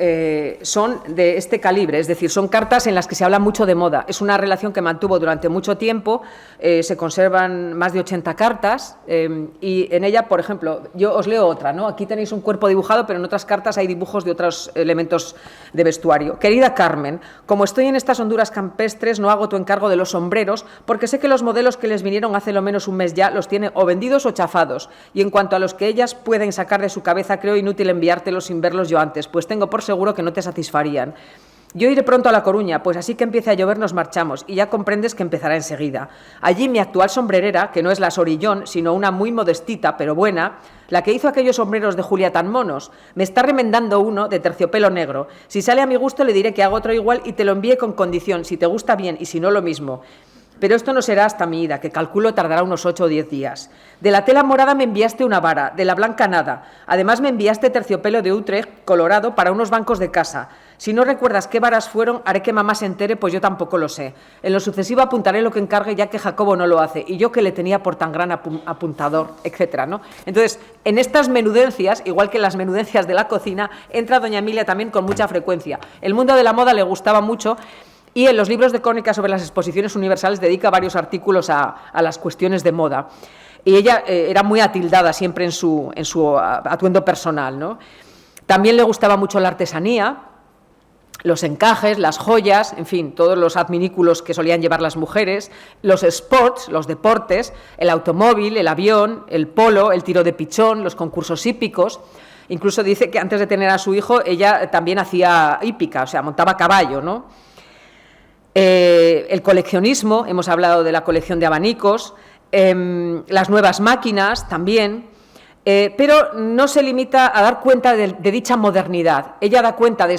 [SPEAKER 2] son de este calibre, es decir, son cartas en las que se habla mucho de moda. Es una relación que mantuvo durante mucho tiempo, se conservan más de 80 cartas y en ella, por ejemplo, yo os leo otra, ¿no? Aquí tenéis un cuerpo dibujado, pero en otras cartas hay dibujos de otros elementos de vestuario. Querida Carmen, como estoy en estas Honduras campestres, no hago tu encargo de los sombreros, porque sé que los modelos que les vinieron hace lo menos un mes ya los tiene o vendidos o chafados, y en cuanto a los que ellas pueden sacar de su cabeza, creo inútil enviártelos sin verlos yo antes, pues tengo por seguro que no te satisfarían. Yo iré pronto a La Coruña, pues así que empiece a llover nos marchamos, y ya comprendes que empezará enseguida. Allí mi actual sombrerera, que no es la Sorillón, sino una muy modestita, pero buena, la que hizo aquellos sombreros de Julia tan monos, me está remendando uno de terciopelo negro. Si sale a mi gusto le diré que hago otro igual y te lo envíe con condición, si te gusta bien y si no lo mismo. Pero esto no será hasta mi ida, que calculo tardará unos 8 o 10 días. De la tela morada me enviaste una vara, de la blanca nada. Además me enviaste terciopelo de Utrecht, colorado, para unos bancos de casa. Si no recuerdas qué varas fueron, haré que mamá se entere, pues yo tampoco lo sé. En lo sucesivo apuntaré lo que encargue, ya que Jacobo no lo hace, y yo que le tenía por tan gran apuntador, etcétera, ¿no? Entonces, en estas menudencias, igual que en las menudencias de la cocina, entra doña Emilia también con mucha frecuencia. El mundo de la moda le gustaba mucho, y en los libros de crónicas sobre las exposiciones universales dedica varios artículos a las cuestiones de moda. Y ella era muy atildada siempre en su atuendo personal, ¿no? También le gustaba mucho la artesanía, los encajes, las joyas, en fin, todos los adminículos que solían llevar las mujeres, los sports, los deportes, el automóvil, el avión, el polo, el tiro de pichón, los concursos hípicos. Incluso dice que antes de tener a su hijo, ella también hacía hípica, o sea, montaba a caballo, ¿no? El coleccionismo, hemos hablado de la colección de abanicos, las nuevas máquinas también, pero no se limita a dar cuenta de dicha modernidad. Ella da cuenta de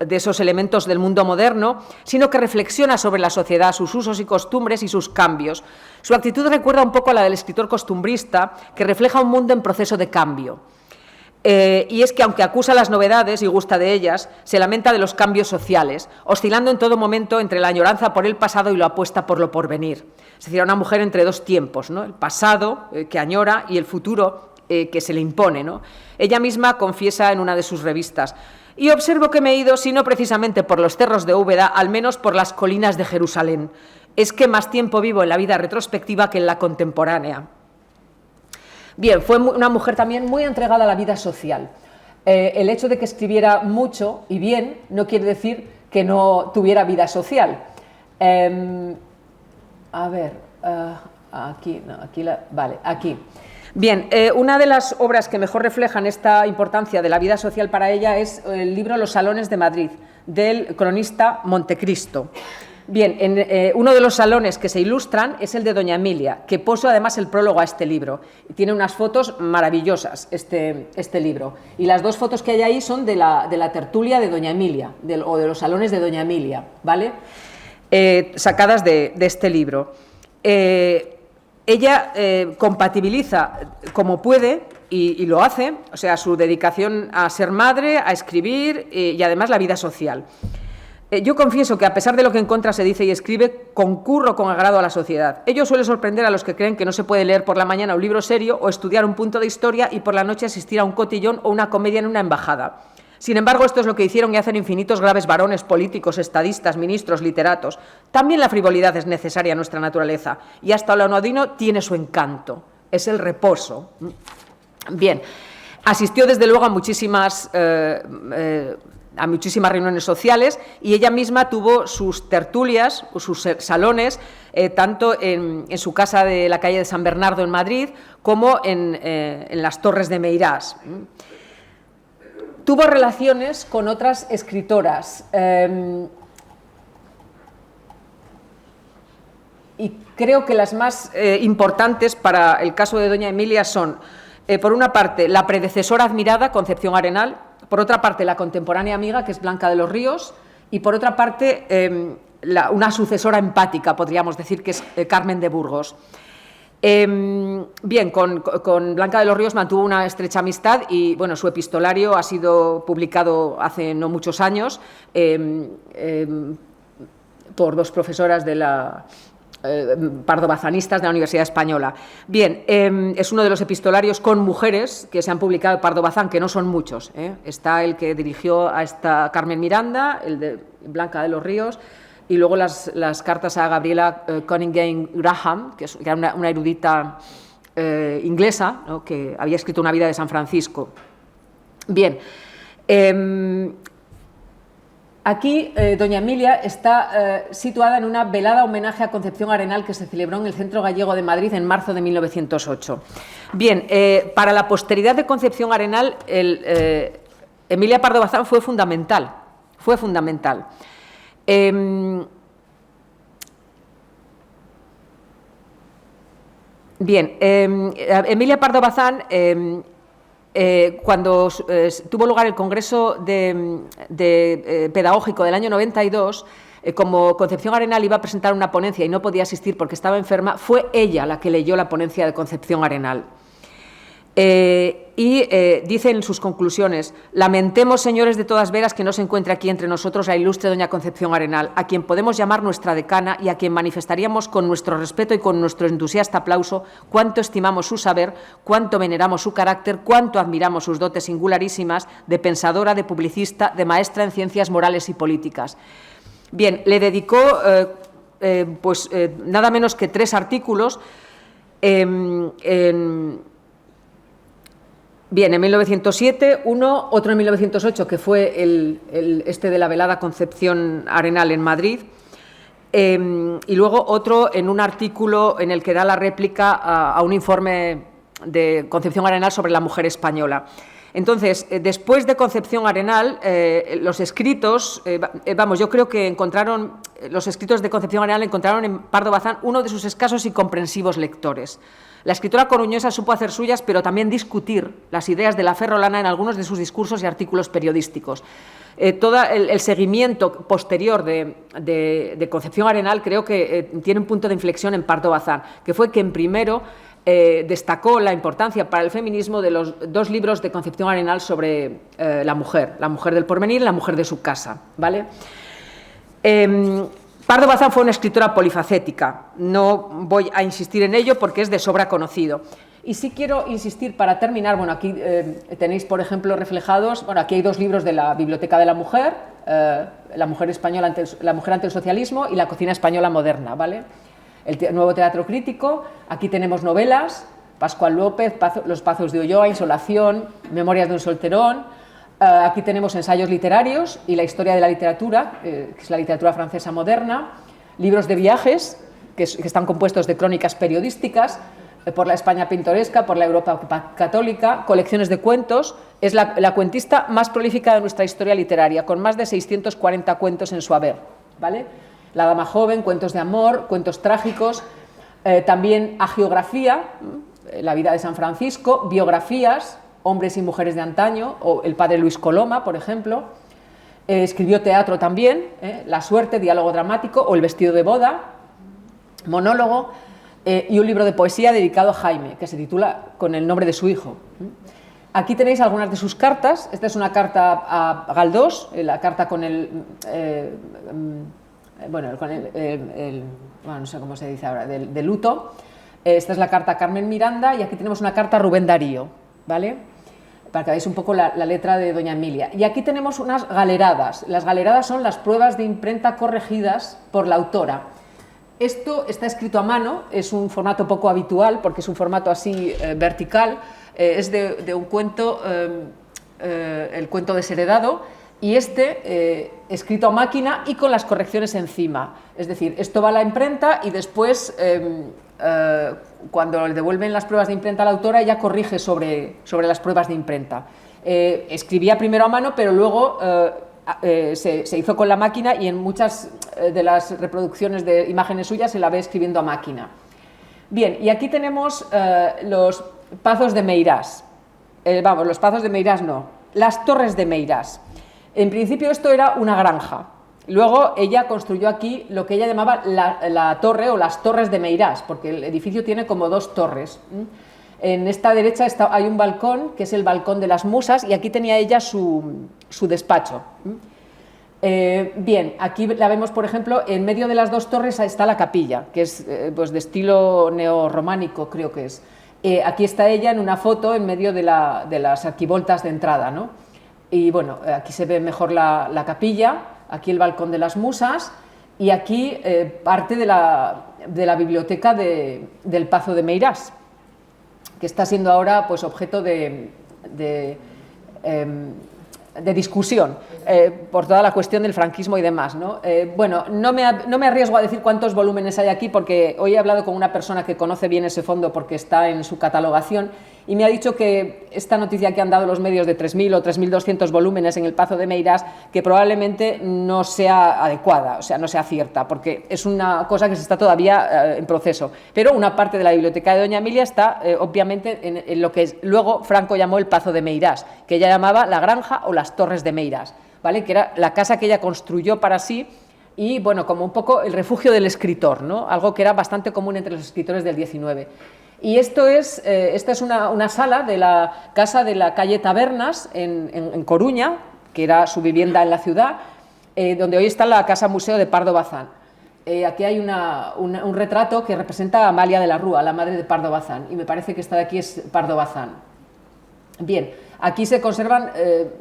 [SPEAKER 2] esos elementos del mundo moderno, sino que reflexiona sobre la sociedad, sus usos y costumbres y sus cambios. Su actitud recuerda un poco a la del escritor costumbrista, que refleja un mundo en proceso de cambio. Y es que, aunque acusa las novedades y gusta de ellas, se lamenta de los cambios sociales, oscilando en todo momento entre la añoranza por el pasado y la apuesta por lo porvenir. Es decir, una mujer entre dos tiempos, ¿no? El pasado, que añora, y el futuro, que se le impone, ¿no? Ella misma confiesa en una de sus revistas: y observo que me he ido, si no precisamente por los cerros de Úbeda, al menos por las colinas de Jerusalén. Es que más tiempo vivo en la vida retrospectiva que en la contemporánea. Bien, fue una mujer también muy entregada a la vida social. El hecho de que escribiera mucho y bien no quiere decir que no tuviera vida social. Aquí. Bien, una de las obras que mejor reflejan esta importancia de la vida social para ella es el libro Los salones de Madrid, del cronista Montecristo. Bien, uno de los salones que se ilustran es el de doña Emilia, que puso además el prólogo a este libro. Tiene unas fotos maravillosas este libro. Y las dos fotos que hay ahí son de la tertulia de doña Emilia, o de los salones de doña Emilia, ¿vale? Sacadas de este libro. Ella compatibiliza como puede, y lo hace, o sea, su dedicación a ser madre, a escribir y además la vida social. Yo confieso que, a pesar de lo que en contra se dice y escribe, concurro con agrado a la sociedad. Ello suele sorprender a los que creen que no se puede leer por la mañana un libro serio o estudiar un punto de historia y por la noche asistir a un cotillón o una comedia en una embajada. Sin embargo, esto es lo que hicieron y hacen infinitos graves varones, políticos, estadistas, ministros, literatos. También la frivolidad es necesaria a nuestra naturaleza, y hasta lo anodino tiene su encanto. Es el reposo. Bien, asistió desde luego a muchísimas reuniones sociales, y ella misma tuvo sus tertulias, sus salones, tanto en su casa de la calle de San Bernardo en Madrid, como en las Torres de Meirás. Tuvo relaciones con otras escritoras, y creo que las más importantes para el caso de doña Emilia son, por una parte, la predecesora admirada, Concepción Arenal; por otra parte, la contemporánea amiga, que es Blanca de los Ríos; y por otra parte, una sucesora empática, podríamos decir, que es Carmen de Burgos. Bien, con Blanca de los Ríos mantuvo una estrecha amistad, y bueno, su epistolario ha sido publicado hace no muchos años por dos profesoras de la pardo-bazanistas de la Universidad Española. Bien, es uno de los epistolarios con mujeres que se han publicado en Pardo Bazán, que no son muchos. Está el que dirigió a esta Carmen Miranda, el de Blanca de los Ríos, y luego las cartas a Gabriela Cunningham Graham, que era una erudita inglesa, ¿no?, que había escrito una vida de San Francisco. Bien, aquí doña Emilia está situada en una velada homenaje a Concepción Arenal que se celebró en el Centro Gallego de Madrid en marzo de 1908. Bien, para la posteridad de Concepción Arenal, Emilia Pardo Bazán fue fundamental, Bien, Emilia Pardo Bazán, cuando tuvo lugar el Congreso Pedagógico del año 92, como Concepción Arenal iba a presentar una ponencia y no podía asistir porque estaba enferma, fue ella la que leyó la ponencia de Concepción Arenal. Dice en sus conclusiones: lamentemos, señores de todas veras, que no se encuentre aquí entre nosotros la ilustre doña Concepción Arenal, a quien podemos llamar nuestra decana y a quien manifestaríamos con nuestro respeto y con nuestro entusiasta aplauso cuánto estimamos su saber, cuánto veneramos su carácter, cuánto admiramos sus dotes singularísimas de pensadora, de publicista, de maestra en ciencias morales y políticas. Bien, le dedicó nada menos que 3 artículos Bien, en 1907, uno, otro en 1908, que fue este de la velada Concepción Arenal en Madrid, y luego otro en un artículo en el que da la réplica a un informe de Concepción Arenal sobre la mujer española. Entonces, después de Concepción Arenal, los escritos, yo creo que los escritos de Concepción Arenal encontraron en Pardo Bazán uno de sus escasos y comprensivos lectores. La escritora coruñesa supo hacer suyas, pero también discutir las ideas de la ferrolana en algunos de sus discursos y artículos periodísticos. Todo el seguimiento posterior de Concepción Arenal creo que tiene un punto de inflexión en Pardo Bazán, que fue quien primero destacó la importancia para el feminismo de los 2 libros de Concepción Arenal sobre la mujer del porvenir y la mujer de su casa, ¿vale? Pardo Bazán fue una escritora polifacética, no voy a insistir en ello porque es de sobra conocido. Y sí quiero insistir para terminar, aquí tenéis, por ejemplo, reflejados, aquí hay 2 libros de la Biblioteca de la Mujer, la mujer española la mujer ante el socialismo y la cocina española moderna, ¿vale? El nuevo teatro crítico, aquí tenemos novelas, Pascual López, Los Pazos de Ulloa, Insolación, Memorias de un solterón. Aquí tenemos ensayos literarios y la historia de la literatura, que es la literatura francesa moderna, libros de viajes, que están compuestos de crónicas periodísticas, por la España pintoresca, por la Europa católica, colecciones de cuentos. Es la cuentista más prolífica de nuestra historia literaria, con más de 640 cuentos en su haber, ¿vale? La dama joven, cuentos de amor, cuentos trágicos, también hagiografía, la vida de San Francisco, biografías, hombres y mujeres de antaño, o el padre Luis Coloma, por ejemplo. Escribió teatro también, La suerte, diálogo dramático, o El vestido de boda, monólogo, y un libro de poesía dedicado a Jaime, que se titula con el nombre de su hijo. Aquí tenéis algunas de sus cartas. Esta es una carta a Galdós, la carta con no sé cómo se dice ahora, de luto. Esta es la carta a Carmen Miranda, y aquí tenemos una carta a Rubén Darío, ¿vale?, para que veáis un poco la letra de doña Emilia. Y aquí tenemos unas galeradas. Las galeradas son las pruebas de imprenta corregidas por la autora. Esto está escrito a mano, es un formato poco habitual porque es un formato así vertical, es de un cuento, el cuento desheredado, y escrito a máquina y con las correcciones encima. Es decir, esto va a la imprenta y después, cuando le devuelven las pruebas de imprenta a la autora, ella corrige sobre las pruebas de imprenta. Escribía primero a mano, pero luego se hizo con la máquina, y en muchas de las reproducciones de imágenes suyas se la ve escribiendo a máquina. Bien, y aquí tenemos los Pazos de Meirás. Los Pazos de Meirás no, las Torres de Meirás. En principio esto era una granja. Luego ella construyó aquí lo que ella llamaba la torre o las Torres de Meirás, porque el edificio tiene como 2 torres. En esta derecha hay un balcón, que es el balcón de las musas, y aquí tenía ella su despacho. Bien, aquí la vemos, por ejemplo, en medio de las dos torres está la capilla, que es pues de estilo neorrománico, creo que es. Aquí está ella en una foto en medio de las arquivoltas de entrada, ¿no? Y bueno, aquí se ve mejor la capilla, aquí el balcón de las musas y aquí parte de la biblioteca del Pazo de Meirás, que está siendo ahora pues objeto de discusión por toda la cuestión del franquismo y demás, ¿no? Bueno, no me arriesgo a decir cuántos volúmenes hay aquí porque hoy he hablado con una persona que conoce bien ese fondo porque está en su catalogación y me ha dicho que esta noticia que han dado los medios de 3.000 o 3.200 volúmenes en el Pazo de Meirás que probablemente no sea adecuada, o sea, no sea cierta, porque es una cosa que se está todavía en proceso. Pero una parte de la biblioteca de Doña Emilia está obviamente en lo que luego Franco llamó el Pazo de Meirás, que ella llamaba la Granja o las Torres de Meirás, ¿vale? Que era la casa que ella construyó para sí y, bueno, como un poco el refugio del escritor, ¿no? Algo que era bastante común entre los escritores del 19. Y esta es una sala de la casa de la calle Tabernas en Coruña, que era su vivienda en la ciudad, donde hoy está la Casa Museo de Pardo Bazán. Aquí hay un retrato que representa a Amalia de la Rúa, la madre de Pardo Bazán, y me parece que esta de aquí es Pardo Bazán. Bien, aquí se conservan,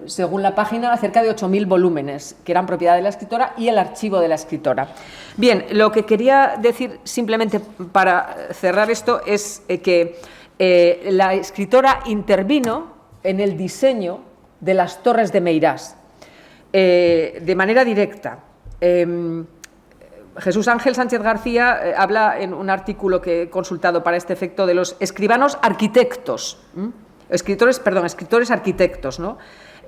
[SPEAKER 2] según la página, cerca de 8.000 volúmenes, que eran propiedad de la escritora y el archivo de la escritora. Bien, lo que quería decir simplemente para cerrar esto es que la escritora intervino en el diseño de las Torres de Meirás de manera directa. Jesús Ángel Sánchez García habla en un artículo que he consultado para este efecto de los escribanos arquitectos, escritores arquitectos, ¿no?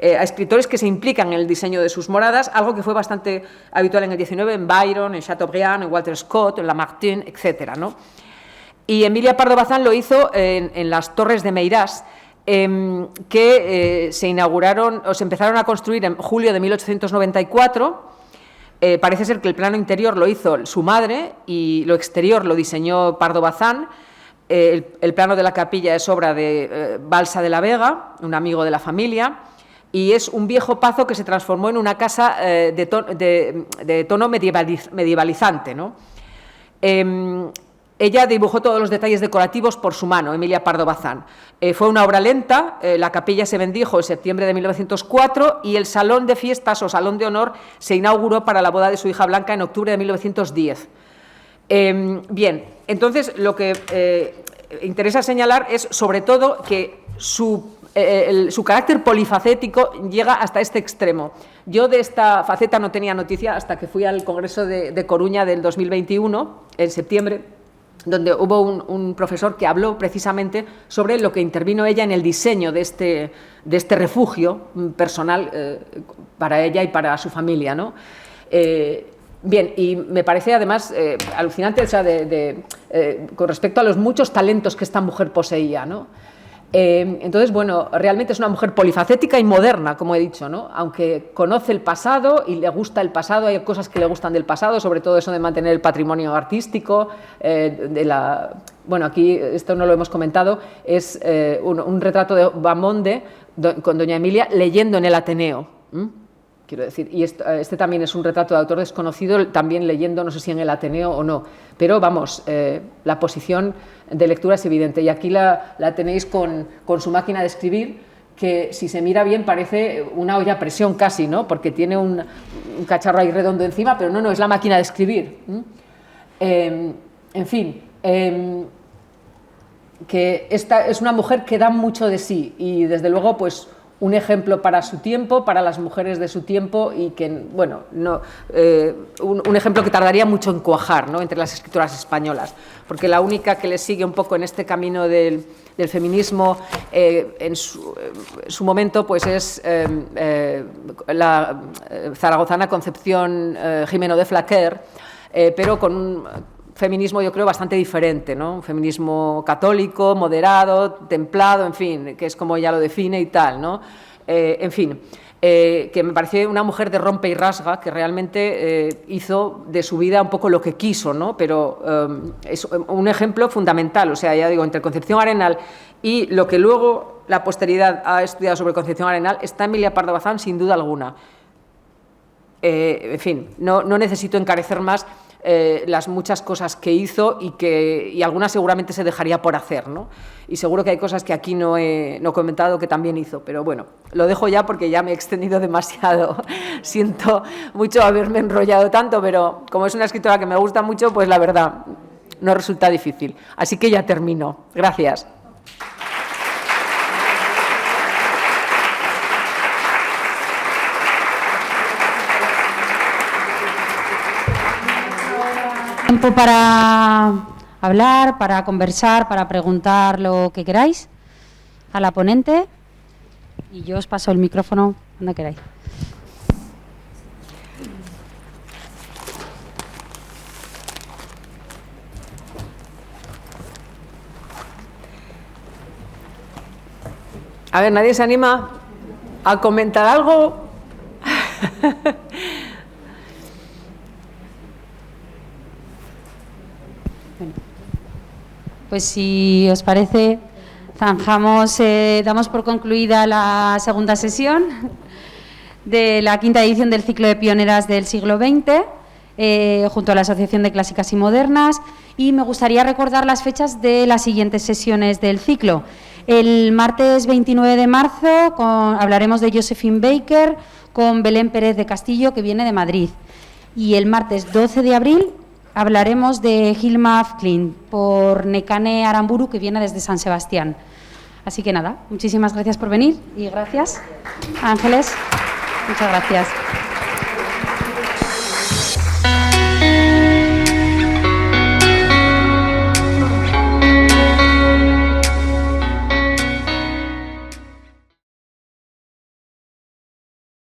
[SPEAKER 2] A escritores que se implican en el diseño de sus moradas, algo que fue bastante habitual en el 19, en Byron, en Chateaubriand, en Walter Scott, en Lamartine, etc., ¿no? Y Emilia Pardo Bazán lo hizo en las Torres de Meirás, que se inauguraron o se empezaron a construir en julio de 1894. Parece ser que el plano interior lo hizo su madre y lo exterior lo diseñó Pardo Bazán. El plano de la capilla es obra de Balsa de la Vega, un amigo de la familia, y es un viejo pazo que se transformó en una casa de tono medievalizante, ¿no? Ella dibujó todos los detalles decorativos por su mano, Emilia Pardo Bazán. Fue una obra lenta, la capilla se bendijo en septiembre de 1904 y el salón de fiestas o salón de honor se inauguró para la boda de su hija Blanca en octubre de 1910. Bien, entonces lo que interesa señalar es sobre todo que su carácter polifacético llega hasta este extremo. Yo de esta faceta no tenía noticia hasta que fui al Congreso de Coruña del 2021, en septiembre, donde hubo un profesor que habló precisamente sobre lo que intervino ella en el diseño de este refugio personal para ella y para su familia, ¿no? Bien, y me parece además alucinante, o sea, con respecto a los muchos talentos que esta mujer poseía, ¿no? Entonces, bueno, realmente es una mujer polifacética y moderna, como he dicho, ¿no? Aunque conoce el pasado y le gusta el pasado, hay cosas que le gustan del pasado, sobre todo eso de mantener el patrimonio artístico, bueno, aquí esto no lo hemos comentado, es un retrato de Bamonde con doña Emilia leyendo en el Ateneo. Quiero decir, y este también es un retrato de autor desconocido, también leyendo, no sé si en el Ateneo o no, pero vamos, la posición de lectura es evidente. Y aquí la tenéis con su máquina de escribir, que si se mira bien parece una olla a presión casi, ¿no? Porque tiene un cacharro ahí redondo encima, pero no, es la máquina de escribir. En fin, que esta es una mujer que da mucho de sí y desde luego pues un ejemplo para su tiempo, para las mujeres de su tiempo y que, bueno, un ejemplo que tardaría mucho en cuajar, ¿no?, entre las escritoras españolas, porque la única que le sigue un poco en este camino del feminismo en su momento pues es la zaragozana Concepción Jimeno de Flaquer, pero con un feminismo, yo creo, bastante diferente, ¿no? Un feminismo católico, moderado, templado, en fin, que es como ella lo define y tal, ¿no? En fin, que me pareció una mujer de rompe y rasga, que realmente hizo de su vida un poco lo que quiso, ¿no? Pero es un ejemplo fundamental, o sea, ya digo, entre Concepción Arenal y lo que luego la posteridad ha estudiado sobre Concepción Arenal, está Emilia Pardo Bazán sin duda alguna. en fin, no necesito encarecer más las muchas cosas que hizo y algunas seguramente se dejaría por hacer, ¿no? Y seguro que hay cosas que aquí no he comentado que también hizo, pero bueno, lo dejo ya porque ya me he extendido demasiado. Siento mucho haberme enrollado tanto, pero como es una escritora que me gusta mucho, pues la verdad no resulta difícil. Así que ya termino. Gracias.
[SPEAKER 1] Tiempo para hablar, para conversar, para preguntar lo que queráis a la ponente y yo os paso el micrófono cuando queráis.
[SPEAKER 2] A ver, ¿nadie se anima a comentar algo?
[SPEAKER 1] Pues si os parece, zanjamos, damos por concluida la segunda sesión de la quinta edición del ciclo de pioneras del siglo XX, junto a la Asociación de Clásicas y Modernas, y me gustaría recordar las fechas de las siguientes sesiones del ciclo. El martes 29 de marzo hablaremos de Josephine Baker con Belén Pérez de Castillo, que viene de Madrid, y el martes 12 de abril hablaremos de Hilma af Klint por Nekane Aramburu, que viene desde San Sebastián. Así que nada, muchísimas gracias por venir y gracias, Ángeles. Muchas gracias.